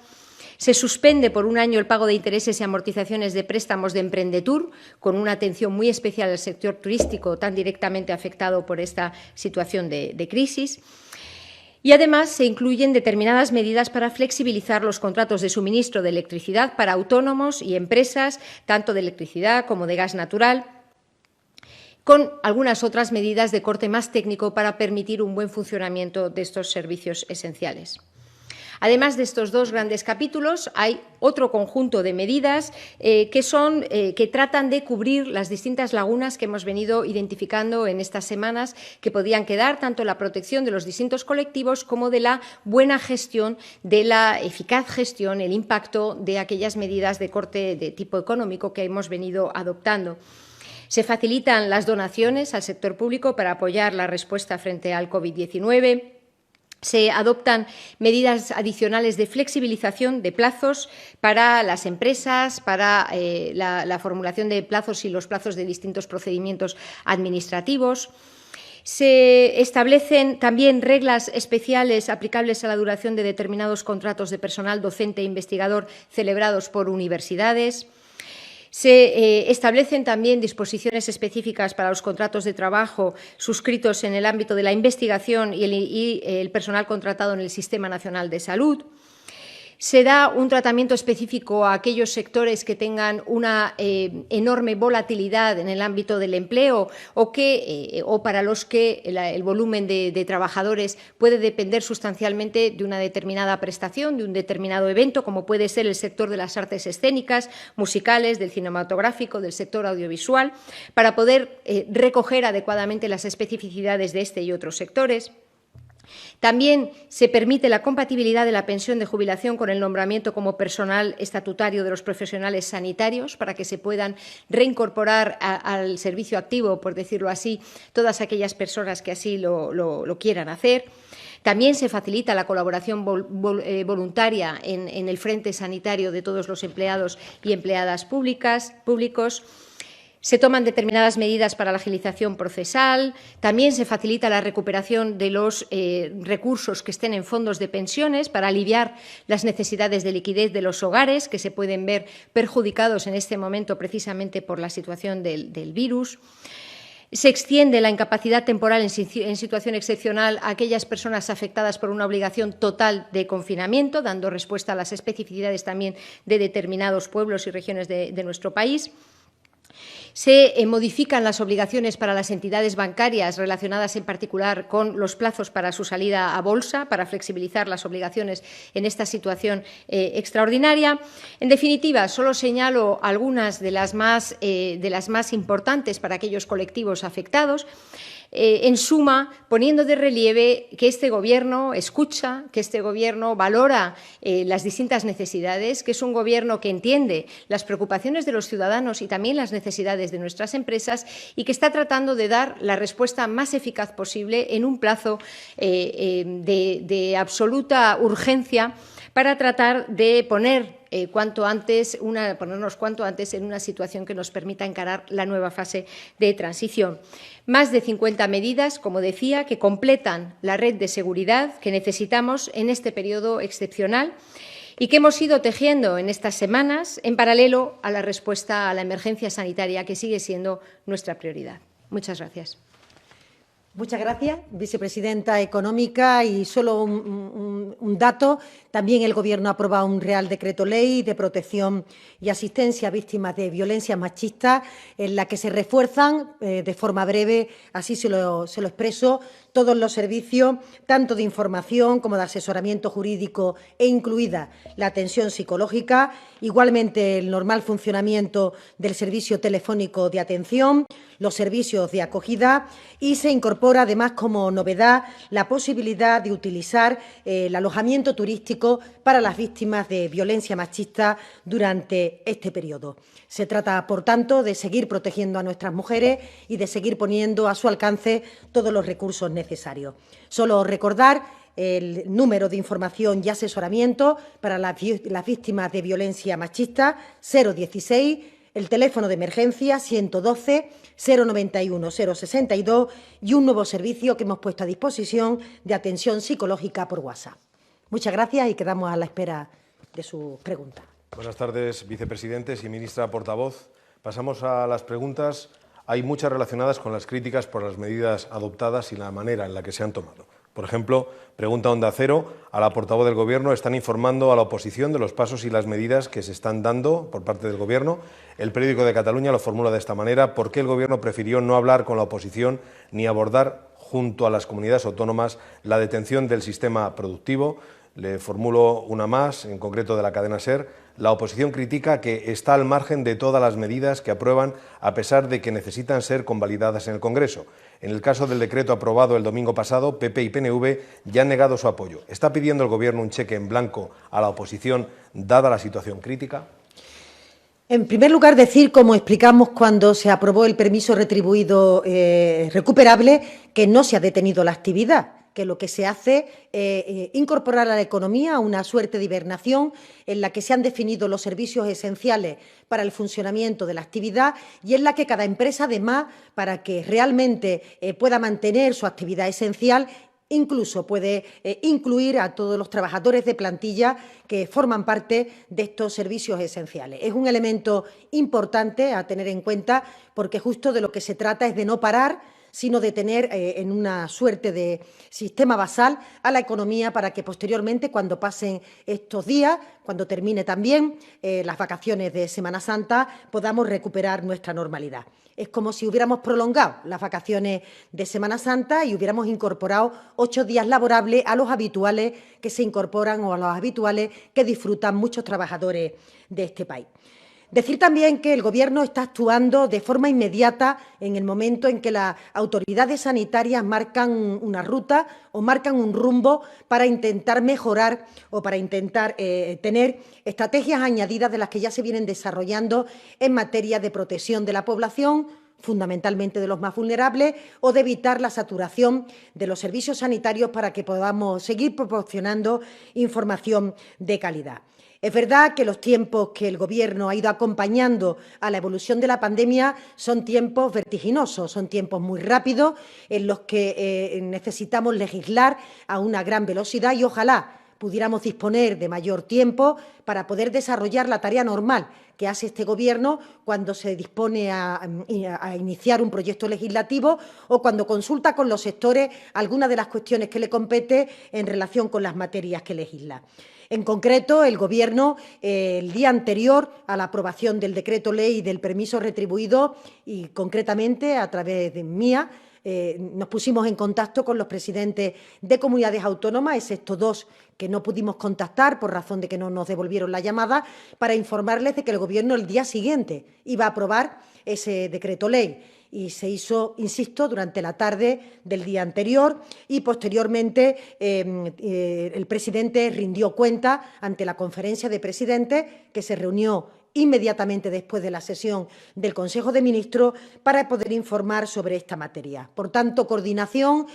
Se suspende por 1 año el pago de intereses y amortizaciones de préstamos de Emprendetur, con una atención muy especial al sector turístico tan directamente afectado por esta situación de crisis. Y, además, se incluyen determinadas medidas para flexibilizar los contratos de suministro de electricidad para autónomos y empresas, tanto de electricidad como de gas natural, con algunas otras medidas de corte más técnico para permitir un buen funcionamiento de estos servicios esenciales. Además de estos 2 grandes capítulos, hay otro conjunto de medidas que tratan de cubrir las distintas lagunas que hemos venido identificando en estas semanas, que podían quedar tanto en la protección de los distintos colectivos como de la buena gestión, de la eficaz gestión, el impacto de aquellas medidas de corte de tipo económico que hemos venido adoptando. Se facilitan las donaciones al sector público para apoyar la respuesta frente al COVID-19. Se adoptan medidas adicionales de flexibilización de plazos para las empresas, para la formulación de plazos y los plazos de distintos procedimientos administrativos. Se establecen también reglas especiales aplicables a la duración de determinados contratos de personal docente e investigador celebrados por universidades. Se establecen también disposiciones específicas para los contratos de trabajo suscritos en el ámbito de la investigación y el personal contratado en el Sistema Nacional de Salud. Se da un tratamiento específico a aquellos sectores que tengan una enorme volatilidad en el ámbito del empleo o para los que el volumen de trabajadores puede depender sustancialmente de una determinada prestación, de un determinado evento, como puede ser el sector de las artes escénicas, musicales, del cinematográfico, del sector audiovisual, para poder recoger adecuadamente las especificidades de este y otros sectores. También se permite la compatibilidad de la pensión de jubilación con el nombramiento como personal estatutario de los profesionales sanitarios para que se puedan reincorporar al servicio activo, por decirlo así, todas aquellas personas que así lo quieran hacer. También se facilita la colaboración voluntaria en el frente sanitario de todos los empleados y empleadas públicos. Se toman determinadas medidas para la agilización procesal, también se facilita la recuperación de los recursos que estén en fondos de pensiones para aliviar las necesidades de liquidez de los hogares que se pueden ver perjudicados en este momento precisamente por la situación del virus. Se extiende la incapacidad temporal en situación excepcional a aquellas personas afectadas por una obligación total de confinamiento, dando respuesta a las especificidades también de determinados pueblos y regiones de nuestro país. Se modifican las obligaciones para las entidades bancarias relacionadas en particular con los plazos para su salida a bolsa, para flexibilizar las obligaciones en esta situación extraordinaria. En definitiva, solo señalo algunas de las más importantes para aquellos colectivos afectados. En suma, poniendo de relieve que este Gobierno escucha, que este Gobierno valora las distintas necesidades, que es un Gobierno que entiende las preocupaciones de los ciudadanos y también las necesidades de nuestras empresas y que está tratando de dar la respuesta más eficaz posible en un plazo de absoluta urgencia para tratar de ponernos cuanto antes en una situación que nos permita encarar la nueva fase de transición. Más de 50 medidas, como decía, que completan la red de seguridad que necesitamos en este periodo excepcional y que hemos ido tejiendo en estas semanas en paralelo a la respuesta a la emergencia sanitaria, que sigue siendo nuestra prioridad. Muchas gracias. Muchas gracias, vicepresidenta económica. Y solo un dato, también el Gobierno ha aprobado un Real Decreto Ley de protección y asistencia a víctimas de violencia machista, en la que se refuerzan de forma breve, así se lo expreso, todos los servicios, tanto de información como de asesoramiento jurídico e incluida la atención psicológica, igualmente el normal funcionamiento del servicio telefónico de atención, los servicios de acogida, y se incorpora además como novedad la posibilidad de utilizar el alojamiento turístico para las víctimas de violencia machista durante este periodo. Se trata, por tanto, de seguir protegiendo a nuestras mujeres y de seguir poniendo a su alcance todos los recursos necesarios. Solo recordar el número de información y asesoramiento para las víctimas de violencia machista, 016, el teléfono de emergencia 112 091 062 y un nuevo servicio que hemos puesto a disposición de atención psicológica por WhatsApp. Muchas gracias y quedamos a la espera de sus preguntas. Buenas tardes, vicepresidentes y ministra portavoz. Pasamos a las preguntas. Hay muchas relacionadas con las críticas por las medidas adoptadas y la manera en la que se han tomado. Por ejemplo, pregunta Onda Cero a la portavoz del Gobierno. Están informando a la oposición de los pasos y las medidas que se están dando por parte del Gobierno. El Periódico de Cataluña lo formula de esta manera: ¿por qué el Gobierno prefirió no hablar con la oposición ni abordar junto a las comunidades autónomas la detención del sistema productivo? Le formulo una más, en concreto de la cadena SER. La oposición critica que está al margen de todas las medidas que aprueban, a pesar de que necesitan ser convalidadas en el Congreso. En el caso del decreto aprobado el domingo pasado, PP y PNV ya han negado su apoyo. ¿Está pidiendo el Gobierno un cheque en blanco a la oposición, dada la situación crítica? En primer lugar, decir, como explicamos cuando se aprobó el permiso retribuido recuperable, que no se ha detenido la actividad, que lo que se hace es incorporar a la economía una suerte de hibernación en la que se han definido los servicios esenciales para el funcionamiento de la actividad y en la que cada empresa, además, para que realmente pueda mantener su actividad esencial, incluso puede incluir a todos los trabajadores de plantilla que forman parte de estos servicios esenciales. Es un elemento importante a tener en cuenta porque justo de lo que se trata es de no parar, sino de tener en una suerte de sistema basal a la economía para que posteriormente, cuando pasen estos días, cuando termine también las vacaciones de Semana Santa, podamos recuperar nuestra normalidad. Es como si hubiéramos prolongado las vacaciones de Semana Santa y hubiéramos incorporado 8 días laborables a los habituales que se incorporan o a los habituales que disfrutan muchos trabajadores de este país. Decir también que el Gobierno está actuando de forma inmediata en el momento en que las autoridades sanitarias marcan una ruta o marcan un rumbo para intentar mejorar o para intentar tener estrategias añadidas de las que ya se vienen desarrollando en materia de protección de la población fundamentalmente de los más vulnerables, o de evitar la saturación de los servicios sanitarios para que podamos seguir proporcionando información de calidad. Es verdad que los tiempos que el Gobierno ha ido acompañando a la evolución de la pandemia son tiempos vertiginosos, son tiempos muy rápidos en los que necesitamos legislar a una gran velocidad y ojalá pudiéramos disponer de mayor tiempo para poder desarrollar la tarea normal que hace este Gobierno cuando se dispone a iniciar un proyecto legislativo o cuando consulta con los sectores algunas de las cuestiones que le compete en relación con las materias que legisla. En concreto, el Gobierno, el día anterior a la aprobación del decreto ley del permiso retribuido y, concretamente, a través de mía, nos pusimos en contacto con los presidentes de comunidades autónomas, excepto dos que no pudimos contactar por razón de que no nos devolvieron la llamada, para informarles de que el Gobierno el día siguiente iba a aprobar ese decreto ley. Y se hizo, insisto, durante la tarde del día anterior y posteriormente el presidente rindió cuenta ante la conferencia de presidentes que se reunió inmediatamente después de la sesión del Consejo de Ministros para poder informar sobre esta materia. Por tanto, coordinación,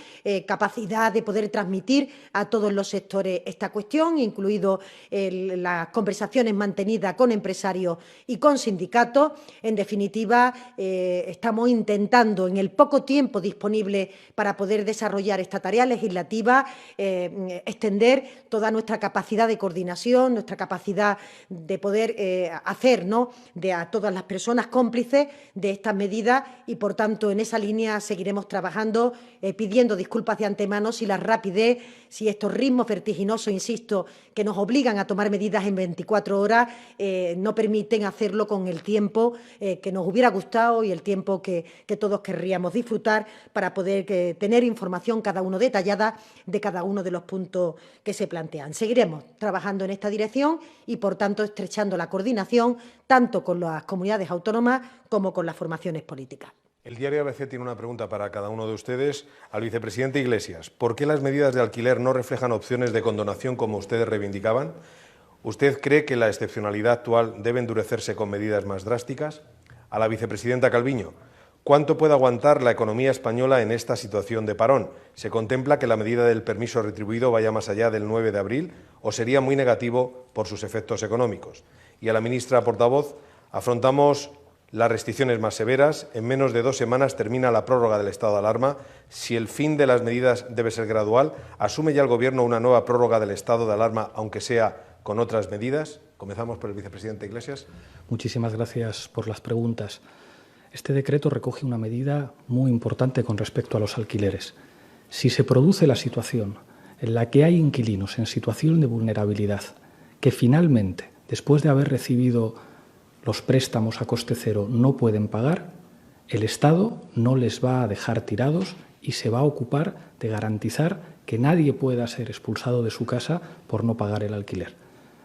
capacidad de poder transmitir a todos los sectores esta cuestión, incluido las conversaciones mantenidas con empresarios y con sindicatos. En definitiva, estamos intentando, en el poco tiempo disponible para poder desarrollar esta tarea legislativa, extender toda nuestra capacidad de coordinación, nuestra capacidad de poder hacer de a todas las personas cómplices de estas medidas y, por tanto, en esa línea seguiremos trabajando, pidiendo disculpas de antemano si la rapidez, si estos ritmos vertiginosos, insisto, que nos obligan a tomar medidas en 24 horas, no permiten hacerlo con el tiempo que nos hubiera gustado y el tiempo que todos querríamos disfrutar para poder tener información cada uno detallada de cada uno de los puntos que se plantean. Seguiremos trabajando en esta dirección y, por tanto, estrechando la coordinación tanto con las comunidades autónomas como con las formaciones políticas. El diario ABC tiene una pregunta para cada uno de ustedes. Al vicepresidente Iglesias, ¿por qué las medidas de alquiler no reflejan opciones de condonación como ustedes reivindicaban? ¿Usted cree que la excepcionalidad actual debe endurecerse con medidas más drásticas? A la vicepresidenta Calviño, ¿cuánto puede aguantar la economía española en esta situación de parón? ¿Se contempla que la medida del permiso retribuido vaya más allá del 9 de abril o sería muy negativo por sus efectos económicos? Y a la ministra portavoz, afrontamos las restricciones más severas. En menos de 2 semanas termina la prórroga del estado de alarma. Si el fin de las medidas debe ser gradual, ¿asume ya el Gobierno una nueva prórroga del estado de alarma, aunque sea con otras medidas? Comenzamos por el vicepresidente Iglesias. Muchísimas gracias por las preguntas. Este decreto recoge una medida muy importante con respecto a los alquileres. Si se produce la situación en la que hay inquilinos en situación de vulnerabilidad que finalmente, después de haber recibido los préstamos a coste cero, no pueden pagar, el Estado no les va a dejar tirados y se va a ocupar de garantizar que nadie pueda ser expulsado de su casa por no pagar el alquiler.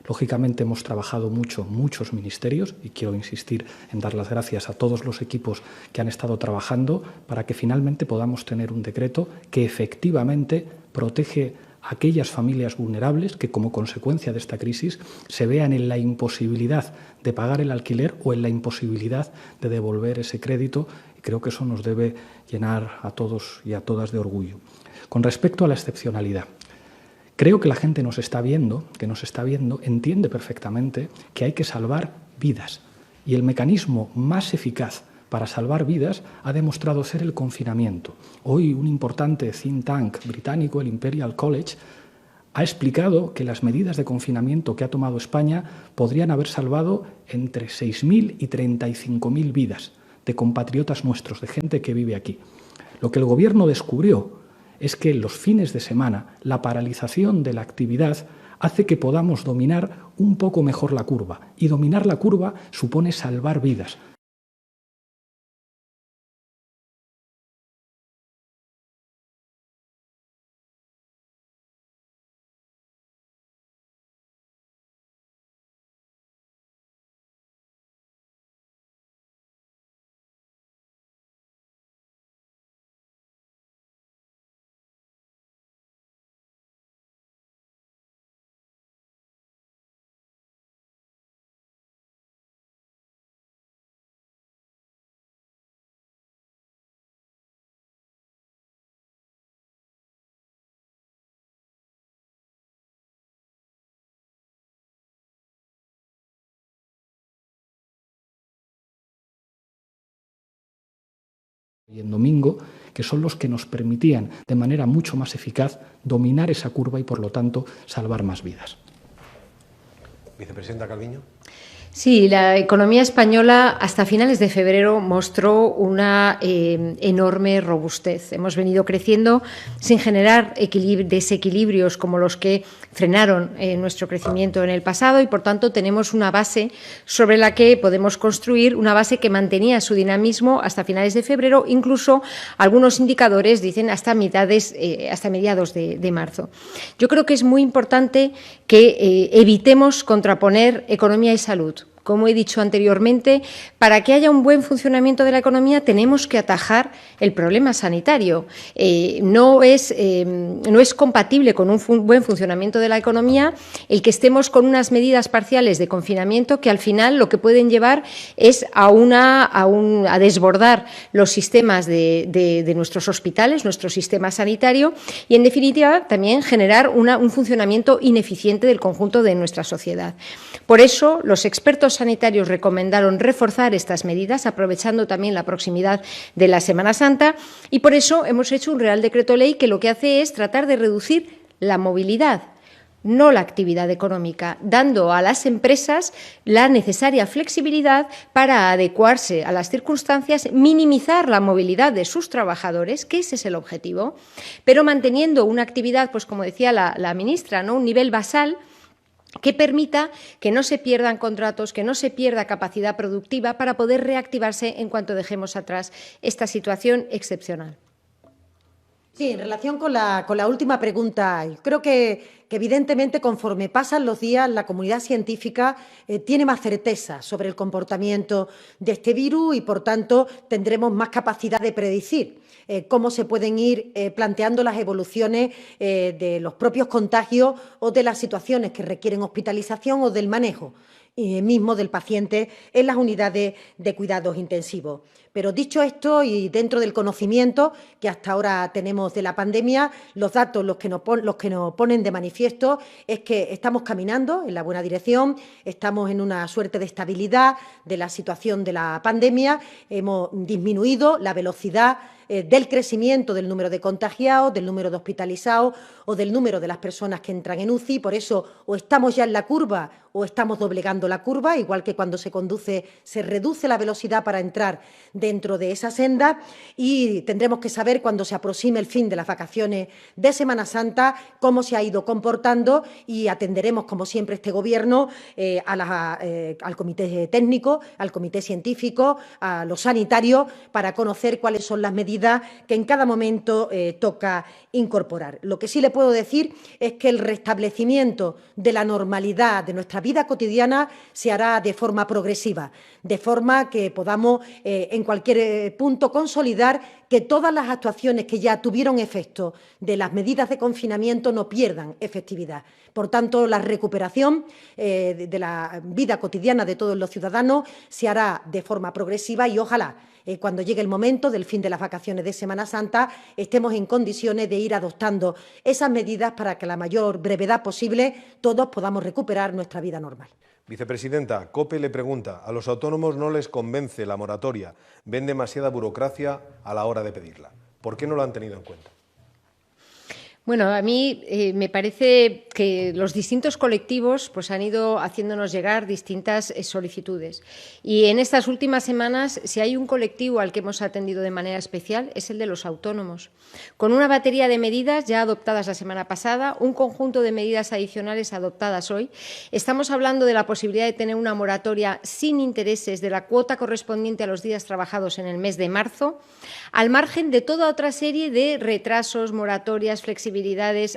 Lógicamente hemos trabajado muchos ministerios y quiero insistir en dar las gracias a todos los equipos que han estado trabajando para que finalmente podamos tener un decreto que efectivamente protege a aquellas familias vulnerables que como consecuencia de esta crisis se vean en la imposibilidad de pagar el alquiler o en la imposibilidad de devolver ese crédito, y creo que eso nos debe llenar a todos y a todas de orgullo. Con respecto a la excepcionalidad, creo que la gente que nos está viendo, entiende perfectamente que hay que salvar vidas. Y el mecanismo más eficaz para salvar vidas ha demostrado ser el confinamiento. Hoy un importante think tank británico, el Imperial College, ha explicado que las medidas de confinamiento que ha tomado España podrían haber salvado entre 6.000 y 35.000 vidas de compatriotas nuestros, de gente que vive aquí. Lo que el Gobierno descubrió es que en los fines de semana la paralización de la actividad hace que podamos dominar un poco mejor la curva. Y dominar la curva supone salvar vidas. y en domingo, que son los que nos permitían de manera mucho más eficaz dominar esa curva y, por lo tanto, salvar más vidas. Vicepresidenta Calviño. Sí, la economía española hasta finales de febrero mostró una enorme robustez. Hemos venido creciendo sin generar desequilibrios como los que frenaron nuestro crecimiento en el pasado y, por tanto, tenemos una base sobre la que podemos construir, una base que mantenía su dinamismo hasta finales de febrero, incluso algunos indicadores dicen hasta mediados de marzo. Yo creo que es muy importante que evitemos contraponer economía y salud. Como he dicho anteriormente, para que haya un buen funcionamiento de la economía tenemos que atajar el problema sanitario. No es compatible con un buen funcionamiento de la economía el que estemos con unas medidas parciales de confinamiento que al final lo que pueden llevar es a desbordar los sistemas de nuestros hospitales, nuestro sistema sanitario y, en definitiva, también generar un funcionamiento ineficiente del conjunto de nuestra sociedad. Por eso, los expertos sanitarios recomendaron reforzar estas medidas, aprovechando también la proximidad de la Semana Santa, y por eso hemos hecho un Real Decreto Ley que lo que hace es tratar de reducir la movilidad, no la actividad económica, dando a las empresas la necesaria flexibilidad para adecuarse a las circunstancias, minimizar la movilidad de sus trabajadores, que ese es el objetivo, pero manteniendo una actividad, pues como decía la ministra, ¿no?, un nivel basal que permita que no se pierdan contratos, que no se pierda capacidad productiva para poder reactivarse en cuanto dejemos atrás esta situación excepcional. Sí, en relación con la última pregunta, creo que evidentemente conforme pasan los días la comunidad científica tiene más certeza sobre el comportamiento de este virus y, por tanto, tendremos más capacidad de predecir cómo se pueden ir planteando las evoluciones de los propios contagios o de las situaciones que requieren hospitalización o del manejo mismo del paciente en las unidades de cuidados intensivos. Pero dicho esto, y dentro del conocimiento que hasta ahora tenemos de la pandemia, los datos los que nos ponen de manifiesto es que estamos caminando en la buena dirección, estamos en una suerte de estabilidad de la situación de la pandemia, hemos disminuido la velocidad del crecimiento del número de contagiados, del número de hospitalizados o del número de las personas que entran en UCI. Por eso, o estamos ya en la curva o estamos doblegando la curva, igual que cuando se conduce, se reduce la velocidad para entrar dentro de esa senda, y tendremos que saber cuando se aproxime el fin de las vacaciones de Semana Santa cómo se ha ido comportando, y atenderemos, como siempre, este Gobierno al comité técnico, al comité científico, a los sanitarios, para conocer cuáles son las medidas que en cada momento toca incorporar. Lo que sí le puedo decir es que el restablecimiento de la normalidad de nuestra vida cotidiana se hará de forma progresiva, de forma que podamos en cualquier punto consolidar que todas las actuaciones que ya tuvieron efecto de las medidas de confinamiento no pierdan efectividad. Por tanto, la recuperación de la vida cotidiana de todos los ciudadanos se hará de forma progresiva y ojalá cuando llegue el momento del fin de las vacaciones de Semana Santa estemos en condiciones de ir adoptando esas medidas para que a la mayor brevedad posible todos podamos recuperar nuestra vida normal. Vicepresidenta, COPE le pregunta, ¿a los autónomos no les convence la moratoria? ¿Ven demasiada burocracia a la hora de pedirla? ¿Por qué no lo han tenido en cuenta? Bueno, a mí me parece que los distintos colectivos pues, han ido haciéndonos llegar distintas solicitudes. Y en estas últimas semanas, si hay un colectivo al que hemos atendido de manera especial, es el de los autónomos. Con una batería de medidas ya adoptadas la semana pasada, un conjunto de medidas adicionales adoptadas hoy, estamos hablando de la posibilidad de tener una moratoria sin intereses de la cuota correspondiente a los días trabajados en el mes de marzo, al margen de toda otra serie de retrasos, moratorias, flexibilidades,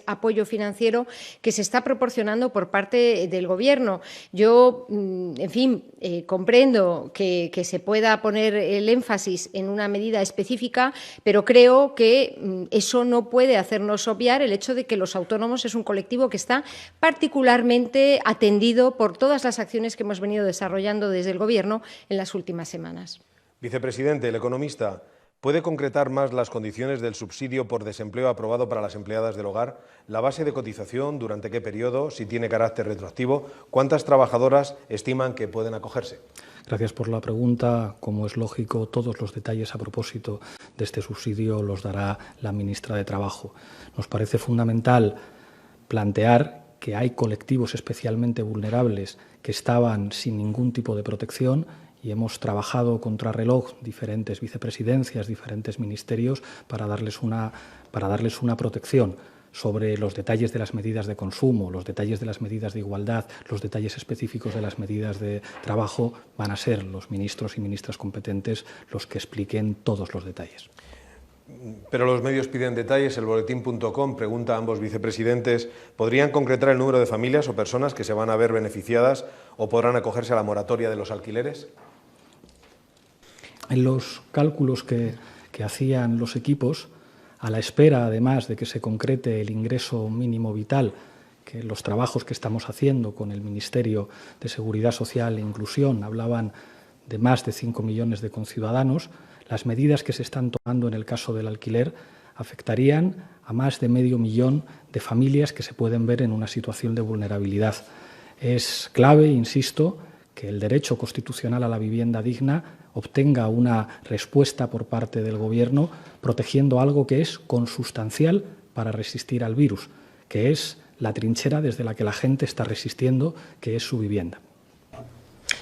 apoyo financiero que se está proporcionando por parte del Gobierno. Yo, en fin, comprendo que se pueda poner el énfasis en una medida específica, pero creo que eso no puede hacernos obviar el hecho de que los autónomos es un colectivo que está particularmente atendido por todas las acciones que hemos venido desarrollando desde el Gobierno en las últimas semanas. Vicepresidente, el economista, ¿puede concretar más las condiciones del subsidio por desempleo aprobado para las empleadas del hogar? ¿La base de cotización? ¿Durante qué periodo? ¿Si tiene carácter retroactivo? ¿Cuántas trabajadoras estiman que pueden acogerse? Gracias por la pregunta. Como es lógico, todos los detalles a propósito de este subsidio los dará la ministra de Trabajo. Nos parece fundamental plantear que hay colectivos especialmente vulnerables que estaban sin ningún tipo de protección y hemos trabajado contrarreloj diferentes vicepresidencias, diferentes ministerios para darles una protección. Sobre los detalles de las medidas de consumo, los detalles de las medidas de igualdad, los detalles específicos de las medidas de trabajo, van a ser los ministros y ministras competentes los que expliquen todos los detalles. Pero los medios piden detalles. El Boletín.com pregunta a ambos vicepresidentes, ¿podrían concretar el número de familias o personas que se van a ver beneficiadas o podrán acogerse a la moratoria de los alquileres? En los cálculos que hacían los equipos, a la espera, además, de que se concrete el ingreso mínimo vital, que los trabajos que estamos haciendo con el Ministerio de Seguridad Social e Inclusión hablaban de más de 5 millones de conciudadanos, las medidas que se están tomando en el caso del alquiler afectarían a más de medio millón de familias que se pueden ver en una situación de vulnerabilidad. Es clave, insisto, que el derecho constitucional a la vivienda digna obtenga una respuesta por parte del Gobierno protegiendo algo que es consustancial para resistir al virus, que es la trinchera desde la que la gente está resistiendo, que es su vivienda.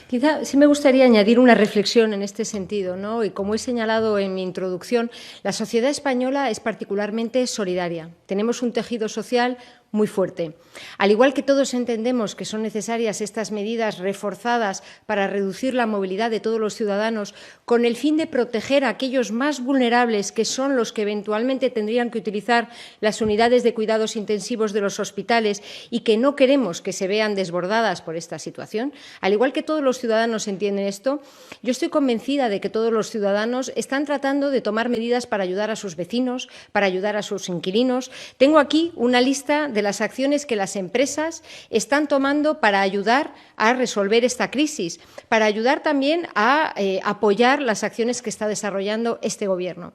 Quizá sí me gustaría añadir una reflexión en este sentido, ¿no? Y como he señalado en mi introducción, la sociedad española es particularmente solidaria. Tenemos un tejido social muy fuerte. Al igual que todos entendemos que son necesarias estas medidas reforzadas para reducir la movilidad de todos los ciudadanos con el fin de proteger a aquellos más vulnerables, que son los que eventualmente tendrían que utilizar las unidades de cuidados intensivos de los hospitales y que no queremos que se vean desbordadas por esta situación, al igual que todos los ciudadanos entienden esto, yo estoy convencida de que todos los ciudadanos están tratando de tomar medidas para ayudar a sus vecinos, para ayudar a sus inquilinos. Tengo aquí una lista de las acciones que las empresas están tomando para ayudar a resolver esta crisis, para ayudar también a apoyar las acciones que está desarrollando este Gobierno.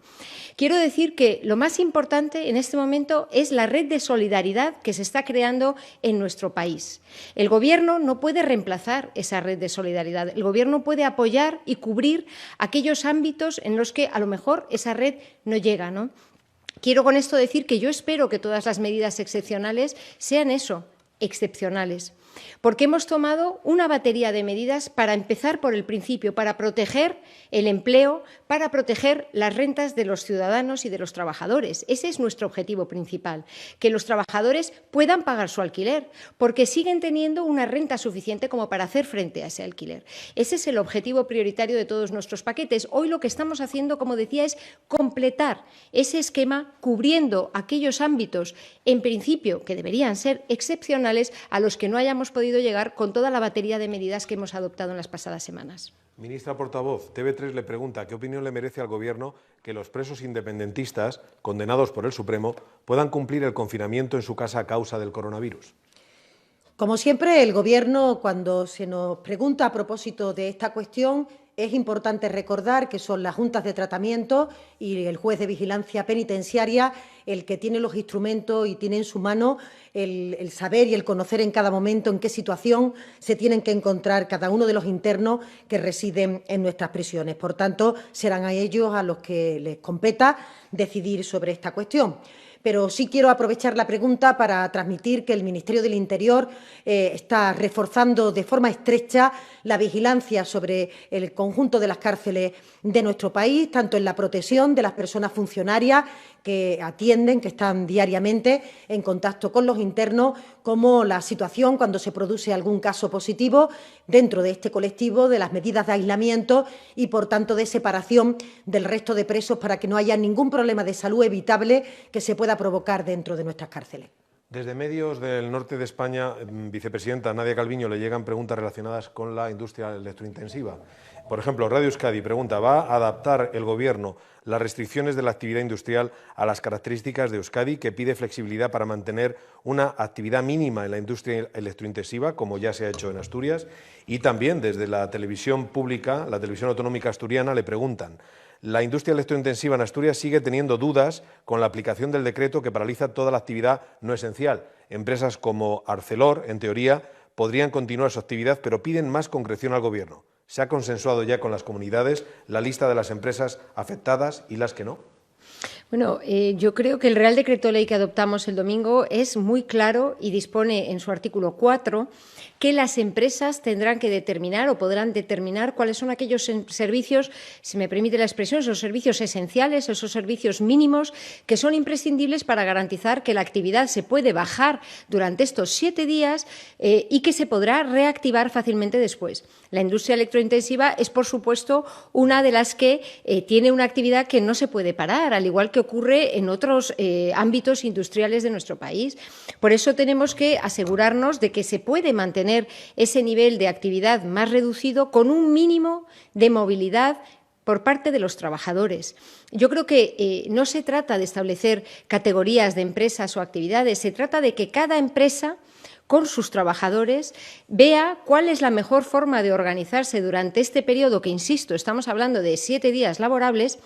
Quiero decir que lo más importante en este momento es la red de solidaridad que se está creando en nuestro país. El Gobierno no puede reemplazar esa red de solidaridad. El Gobierno puede apoyar y cubrir aquellos ámbitos en los que a lo mejor esa red no llega, ¿no? Quiero con esto decir que yo espero que todas las medidas excepcionales sean eso, excepcionales, porque hemos tomado una batería de medidas para empezar por el principio, para proteger el empleo, para proteger las rentas de los ciudadanos y de los trabajadores. Ese es nuestro objetivo principal, que los trabajadores puedan pagar su alquiler, porque siguen teniendo una renta suficiente como para hacer frente a ese alquiler. Ese es el objetivo prioritario de todos nuestros paquetes. Hoy lo que estamos haciendo, como decía, es completar ese esquema cubriendo aquellos ámbitos, en principio, que deberían ser excepcionales, a los que no hayamos podido llegar con toda la batería de medidas que hemos adoptado en las pasadas semanas. Ministra portavoz, TV3 le pregunta qué opinión le merece al Gobierno que los presos independentistas, condenados por el Supremo, puedan cumplir el confinamiento en su casa a causa del coronavirus. Como siempre, el Gobierno, cuando se nos pregunta a propósito de esta cuestión, es importante recordar que son las juntas de tratamiento y el juez de vigilancia penitenciaria el que tiene los instrumentos y tiene en su mano el saber y el conocer en cada momento en qué situación se tienen que encontrar cada uno de los internos que residen en nuestras prisiones. Por tanto, serán a ellos a los que les competa decidir sobre esta cuestión. Pero sí quiero aprovechar la pregunta para transmitir que el Ministerio del Interior está reforzando de forma estrecha la vigilancia sobre el conjunto de las cárceles de nuestro país, tanto en la protección de las personas funcionarias que atienden, que están diariamente en contacto con los internos, como la situación cuando se produce algún caso positivo dentro de este colectivo, de las medidas de aislamiento y, por tanto, de separación del resto de presos para que no haya ningún problema de salud evitable que se pueda provocar dentro de nuestras cárceles. Desde medios del norte de España, vicepresidenta Nadia Calviño, le llegan preguntas relacionadas con la industria electrointensiva. Por ejemplo, Radio Euskadi pregunta, ¿va a adaptar el Gobierno las restricciones de la actividad industrial a las características de Euskadi, que pide flexibilidad para mantener una actividad mínima en la industria electrointensiva, como ya se ha hecho en Asturias? Y también desde la televisión pública, la televisión autonómica asturiana, le preguntan, la industria electrointensiva en Asturias sigue teniendo dudas con la aplicación del decreto que paraliza toda la actividad no esencial. Empresas como Arcelor, en teoría, podrían continuar su actividad, pero piden más concreción al Gobierno. ¿Se ha consensuado ya con las comunidades la lista de las empresas afectadas y las que no? Bueno, yo creo que el Real Decreto Ley que adoptamos el domingo es muy claro y dispone en su artículo 4 que las empresas tendrán que determinar o podrán determinar cuáles son aquellos servicios, si me permite la expresión, esos servicios esenciales, esos servicios mínimos que son imprescindibles para garantizar que la actividad se puede bajar durante estos 7 días y que se podrá reactivar fácilmente después. La industria electrointensiva es, por supuesto, una de las que tiene una actividad que no se puede parar, al igual que ocurre en otros ámbitos industriales de nuestro país. Por eso tenemos que asegurarnos de que se puede mantener ese nivel de actividad más reducido con un mínimo de movilidad por parte de los trabajadores. Yo creo que no se trata de establecer categorías de empresas o actividades, se trata de que cada empresa con sus trabajadores vea cuál es la mejor forma de organizarse durante este periodo, que, insisto, estamos hablando de 7 días laborables,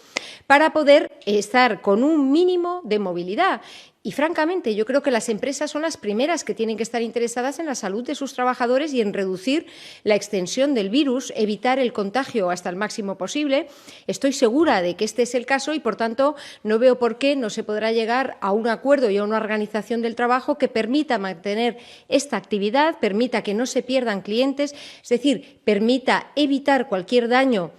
para poder estar con un mínimo de movilidad. Y, francamente, yo creo que las empresas son las primeras que tienen que estar interesadas en la salud de sus trabajadores y en reducir la extensión del virus, evitar el contagio hasta el máximo posible. Estoy segura de que este es el caso y, por tanto, no veo por qué no se podrá llegar a un acuerdo y a una organización del trabajo que permita mantener esta actividad, permita que no se pierdan clientes, es decir, permita evitar cualquier daño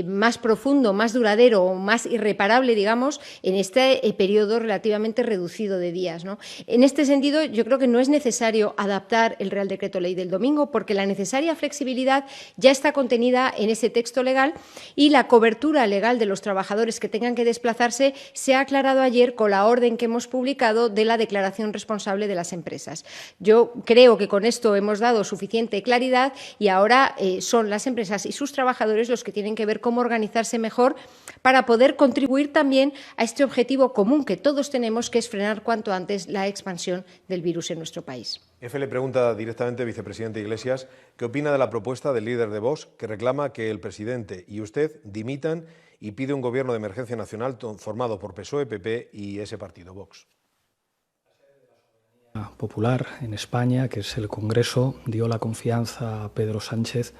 más profundo, más duradero o más irreparable, digamos, en este periodo relativamente reducido de días, ¿no? En este sentido, yo creo que no es necesario adaptar el Real Decreto Ley del domingo, porque la necesaria flexibilidad ya está contenida en ese texto legal y la cobertura legal de los trabajadores que tengan que desplazarse se ha aclarado ayer con la orden que hemos publicado de la declaración responsable de las empresas. Yo creo que con esto hemos dado suficiente claridad y ahora son las empresas y sus trabajadores los que tienen que ver cómo organizarse mejor para poder contribuir también a este objetivo común que todos tenemos, que es frenar cuanto antes la expansión del virus en nuestro país. EFE le pregunta directamente, vicepresidente Iglesias, ¿qué opina de la propuesta del líder de Vox que reclama que el presidente y usted dimitan y pide un gobierno de emergencia nacional formado por PSOE, PP y ese partido, Vox? Popular en España, que es el Congreso, dio la confianza a Pedro Sánchez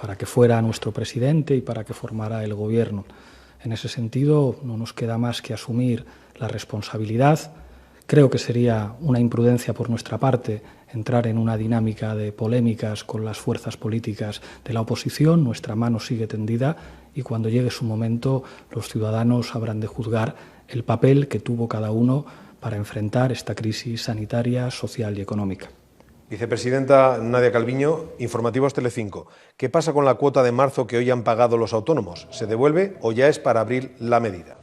para que fuera nuestro presidente y para que formara el gobierno. En ese sentido, no nos queda más que asumir la responsabilidad. Creo que sería una imprudencia por nuestra parte entrar en una dinámica de polémicas con las fuerzas políticas de la oposición. Nuestra mano sigue tendida y cuando llegue su momento los ciudadanos habrán de juzgar el papel que tuvo cada uno para enfrentar esta crisis sanitaria, social y económica. Vicepresidenta Nadia Calviño, Informativos Telecinco. ¿Qué pasa con la cuota de marzo que hoy han pagado los autónomos? ¿Se devuelve o ya es para abrir la medida?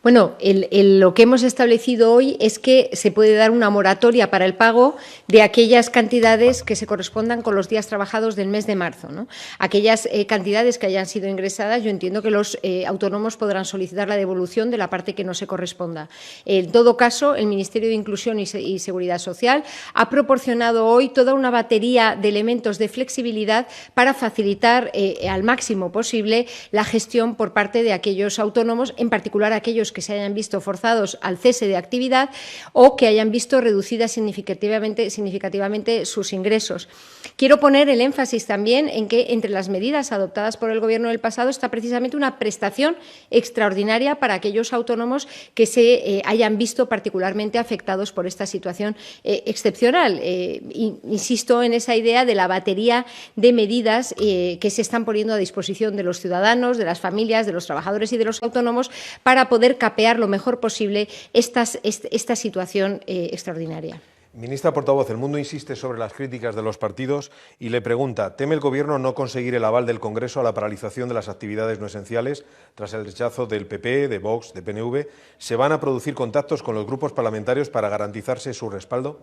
Bueno, lo que hemos establecido hoy es que se puede dar una moratoria para el pago de aquellas cantidades que se correspondan con los días trabajados del mes de marzo, ¿no? Aquellas cantidades que hayan sido ingresadas, yo entiendo que los autónomos podrán solicitar la devolución de la parte que no se corresponda. En todo caso, el Ministerio de Inclusión y Seguridad Social ha proporcionado hoy toda una batería de elementos de flexibilidad para facilitar al máximo posible la gestión por parte de aquellos autónomos, en particular aquellos que se hayan visto forzados al cese de actividad o que hayan visto reducidas significativamente sus ingresos. Quiero poner el énfasis también en que entre las medidas adoptadas por el Gobierno del pasado está precisamente una prestación extraordinaria para aquellos autónomos que se hayan visto particularmente afectados por esta situación excepcional. Insisto en esa idea de la batería de medidas que se están poniendo a disposición de los ciudadanos, de las familias, de los trabajadores y de los autónomos para poder capear lo mejor posible esta situación extraordinaria. Ministra portavoz, el mundo insiste sobre las críticas de los partidos y le pregunta, ¿teme el Gobierno no conseguir el aval del Congreso a la paralización de las actividades no esenciales tras el rechazo del PP, de Vox, de PNV? ¿Se van a producir contactos con los grupos parlamentarios para garantizarse su respaldo?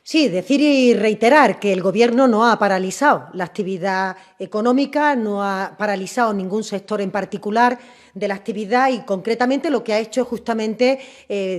Sí, decir y reiterar que el Gobierno no ha paralizado la actividad económica, no ha paralizado ningún sector en particular de la actividad y, concretamente, lo que ha hecho es justamente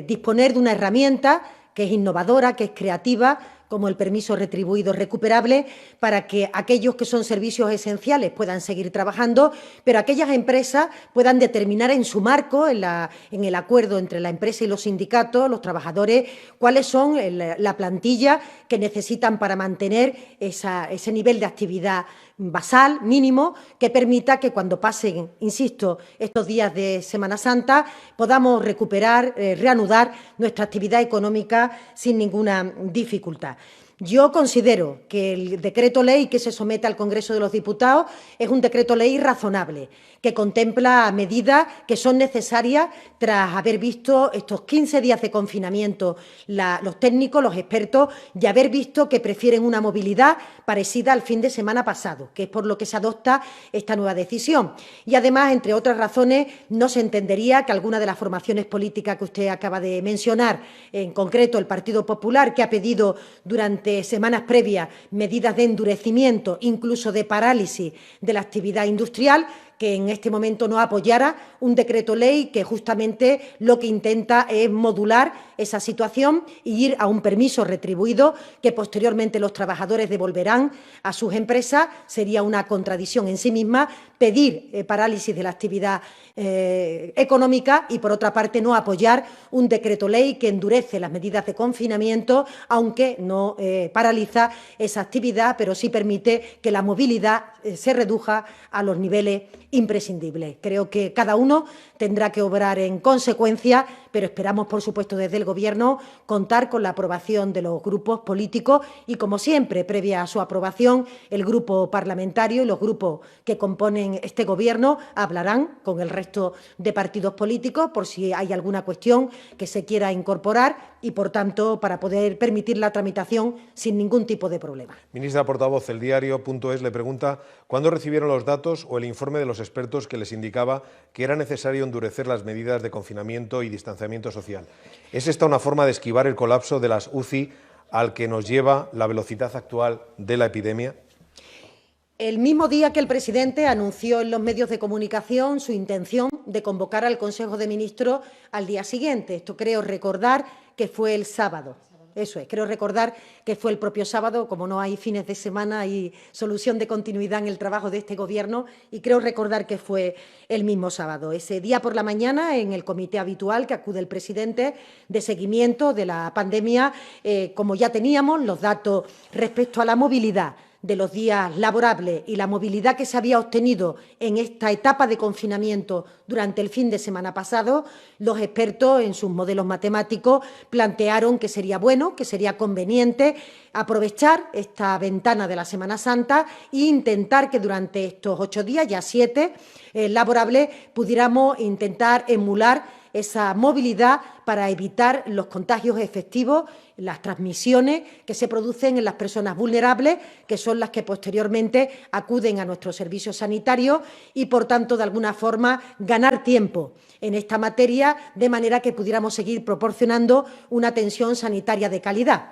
disponer de una herramienta que es innovadora, que es creativa, como el permiso retribuido recuperable, para que aquellos que son servicios esenciales puedan seguir trabajando, pero aquellas empresas puedan determinar en su marco, en el acuerdo entre la empresa y los sindicatos, los trabajadores, cuáles son la plantilla que necesitan para mantener ese nivel de actividad basal, mínimo, que permita que cuando pasen, insisto, estos días de Semana Santa, podamos recuperar, reanudar nuestra actividad económica sin ninguna dificultad. Yo considero que el decreto ley que se somete al Congreso de los Diputados es un decreto ley razonable, que contempla medidas que son necesarias tras haber visto estos 15 días de confinamiento los técnicos, los expertos, y haber visto que prefieren una movilidad parecida al fin de semana pasado, que es por lo que se adopta esta nueva decisión. Y además, entre otras razones, no se entendería que alguna de las formaciones políticas que usted acaba de mencionar, en concreto el Partido Popular, que ha pedido durante semanas previas medidas de endurecimiento, incluso de parálisis de la actividad industrial, que en este momento no apoyara un decreto ley que justamente lo que intenta es modular esa situación y ir a un permiso retribuido que posteriormente los trabajadores devolverán a sus empresas. Sería una contradicción en sí misma pedir parálisis de la actividad económica y, por otra parte, no apoyar un decreto ley que endurece las medidas de confinamiento, aunque no paraliza esa actividad, pero sí permite que la movilidad se reduzca a los niveles imprescindibles. Creo que cada uno tendrá que obrar en consecuencia, pero esperamos, por supuesto, desde el Gobierno contar con la aprobación de los grupos políticos y, como siempre, previa a su aprobación, el grupo parlamentario y los grupos que componen este Gobierno hablarán con el resto de partidos políticos por si hay alguna cuestión que se quiera incorporar y, por tanto, para poder permitir la tramitación sin ningún tipo de problema. Ministra portavoz, el diario.es le pregunta ¿cuándo recibieron los datos o el informe de los expertos que les indicaba que era necesario endurecer las medidas de confinamiento y distanciamiento social? ¿Es esta una forma de esquivar el colapso de las UCI al que nos lleva la velocidad actual de la epidemia? El mismo día que el presidente anunció en los medios de comunicación su intención de convocar al Consejo de Ministros al día siguiente. Esto creo recordar que fue el sábado. Eso es, creo recordar que fue el propio sábado, como no hay fines de semana, hay solución de continuidad en el trabajo de este Gobierno y creo recordar que fue el mismo sábado. Ese día por la mañana, en el comité habitual que acude el presidente de seguimiento de la pandemia, como ya teníamos los datos respecto a la movilidad de los días laborables y la movilidad que se había obtenido en esta etapa de confinamiento durante el fin de semana pasado, los expertos en sus modelos matemáticos plantearon que sería bueno, que sería conveniente aprovechar esta ventana de la Semana Santa e intentar que durante estos 8 días, ya 7 laborables, pudiéramos intentar emular esa movilidad para evitar los contagios efectivos, las transmisiones que se producen en las personas vulnerables, que son las que posteriormente acuden a nuestros servicios sanitarios y, por tanto, de alguna forma, ganar tiempo en esta materia, de manera que pudiéramos seguir proporcionando una atención sanitaria de calidad.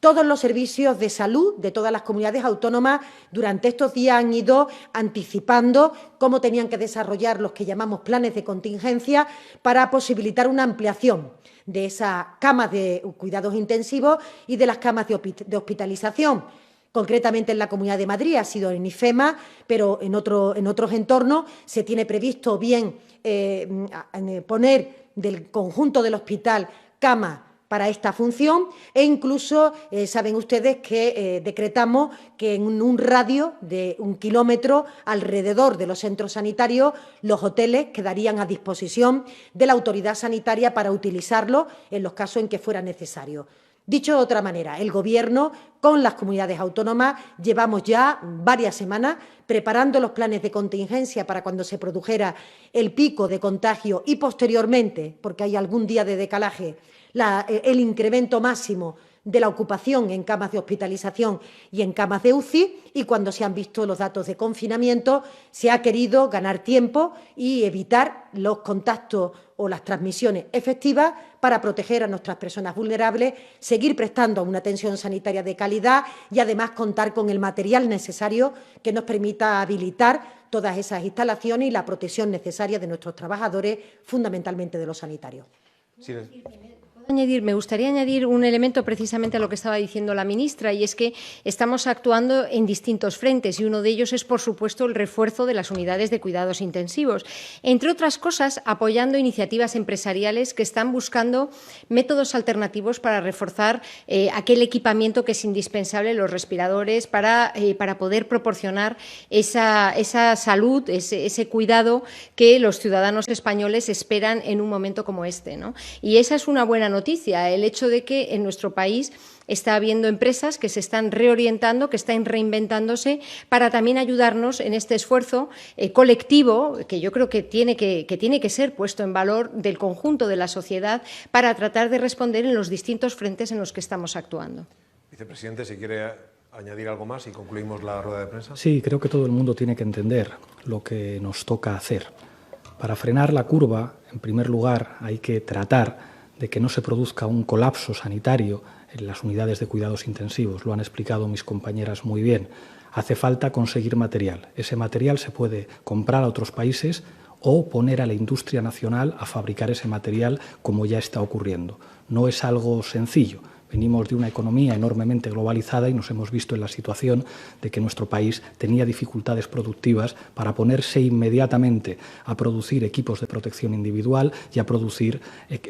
Todos los servicios de salud de todas las comunidades autónomas durante estos días han ido anticipando cómo tenían que desarrollar los que llamamos planes de contingencia para posibilitar una ampliación de esas camas de cuidados intensivos y de las camas de hospitalización. Concretamente en la Comunidad de Madrid ha sido en IFEMA, pero en otros entornos se tiene previsto bien poner del conjunto del hospital camas para esta función e incluso saben ustedes que decretamos que en un radio de 1 kilómetro alrededor de los centros sanitarios los hoteles quedarían a disposición de la autoridad sanitaria para utilizarlos en los casos en que fuera necesario. Dicho de otra manera, el Gobierno con las comunidades autónomas llevamos ya varias semanas preparando los planes de contingencia para cuando se produjera el pico de contagio y posteriormente, porque hay algún día de decalaje, el incremento máximo de la ocupación en camas de hospitalización y en camas de UCI, y cuando se han visto los datos de confinamiento se ha querido ganar tiempo y evitar los contactos o las transmisiones efectivas para proteger a nuestras personas vulnerables, seguir prestando una atención sanitaria de calidad y además contar con el material necesario que nos permita habilitar todas esas instalaciones y la protección necesaria de nuestros trabajadores, fundamentalmente de los sanitarios. Sí. Me gustaría añadir un elemento precisamente a lo que estaba diciendo la ministra, y es que estamos actuando en distintos frentes, y uno de ellos es, por supuesto, el refuerzo de las unidades de cuidados intensivos, entre otras cosas, apoyando iniciativas empresariales que están buscando métodos alternativos para reforzar aquel equipamiento que es indispensable, los respiradores, para poder proporcionar esa salud, ese cuidado que los ciudadanos españoles esperan en un momento como este, ¿no? Y esa es una buena noticia, el hecho de que en nuestro país está habiendo empresas que se están reorientando, que están reinventándose para también ayudarnos en este esfuerzo colectivo, que yo creo que tiene que ser puesto en valor del conjunto de la sociedad para tratar de responder en los distintos frentes en los que estamos actuando. Vicepresidente, si quiere añadir algo más y concluimos la rueda de prensa. Sí, creo que todo el mundo tiene que entender lo que nos toca hacer. Para frenar la curva, en primer lugar, hay que tratar de que no se produzca un colapso sanitario en las unidades de cuidados intensivos. Lo han explicado mis compañeras muy bien. Hace falta conseguir material. Ese material se puede comprar a otros países o poner a la industria nacional a fabricar ese material, como ya está ocurriendo. No es algo sencillo. Venimos de una economía enormemente globalizada y nos hemos visto en la situación de que nuestro país tenía dificultades productivas para ponerse inmediatamente a producir equipos de protección individual y a producir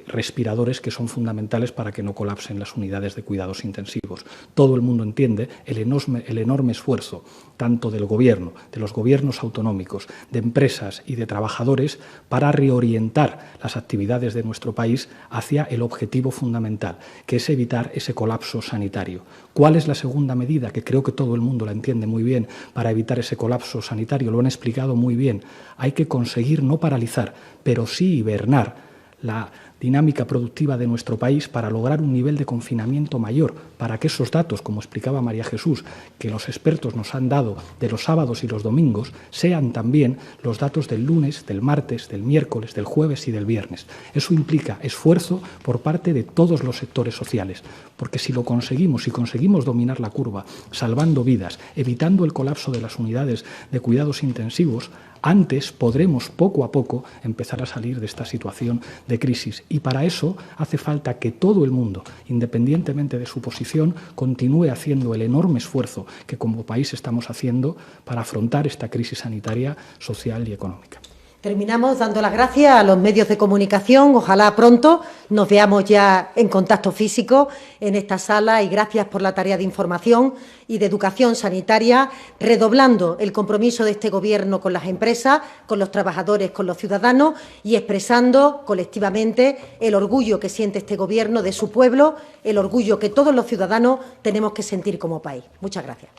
respiradores que son fundamentales para que no colapsen las unidades de cuidados intensivos. Todo el mundo entiende el enorme esfuerzo tanto del Gobierno, de los gobiernos autonómicos, de empresas y de trabajadores para reorientar las actividades de nuestro país hacia el objetivo fundamental, que es evitar ese colapso sanitario. ¿Cuál es la segunda medida? Que creo que todo el mundo la entiende muy bien para evitar ese colapso sanitario. Lo han explicado muy bien. Hay que conseguir no paralizar, pero sí hibernar la dinámica productiva de nuestro país para lograr un nivel de confinamiento mayor, para que esos datos, como explicaba María Jesús, que los expertos nos han dado de los sábados y los domingos, sean también los datos del lunes, del martes, del miércoles, del jueves y del viernes. Eso implica esfuerzo por parte de todos los sectores sociales, porque si lo conseguimos, si conseguimos dominar la curva, salvando vidas, evitando el colapso de las unidades de cuidados intensivos, antes podremos poco a poco empezar a salir de esta situación de crisis. Y para eso hace falta que todo el mundo, independientemente de su posición, continúe haciendo el enorme esfuerzo que como país estamos haciendo para afrontar esta crisis sanitaria, social y económica. Terminamos dando las gracias a los medios de comunicación. Ojalá pronto nos veamos ya en contacto físico en esta sala, y gracias por la tarea de información y de educación sanitaria, redoblando el compromiso de este Gobierno con las empresas, con los trabajadores, con los ciudadanos, y expresando colectivamente el orgullo que siente este Gobierno de su pueblo, el orgullo que todos los ciudadanos tenemos que sentir como país. Muchas gracias.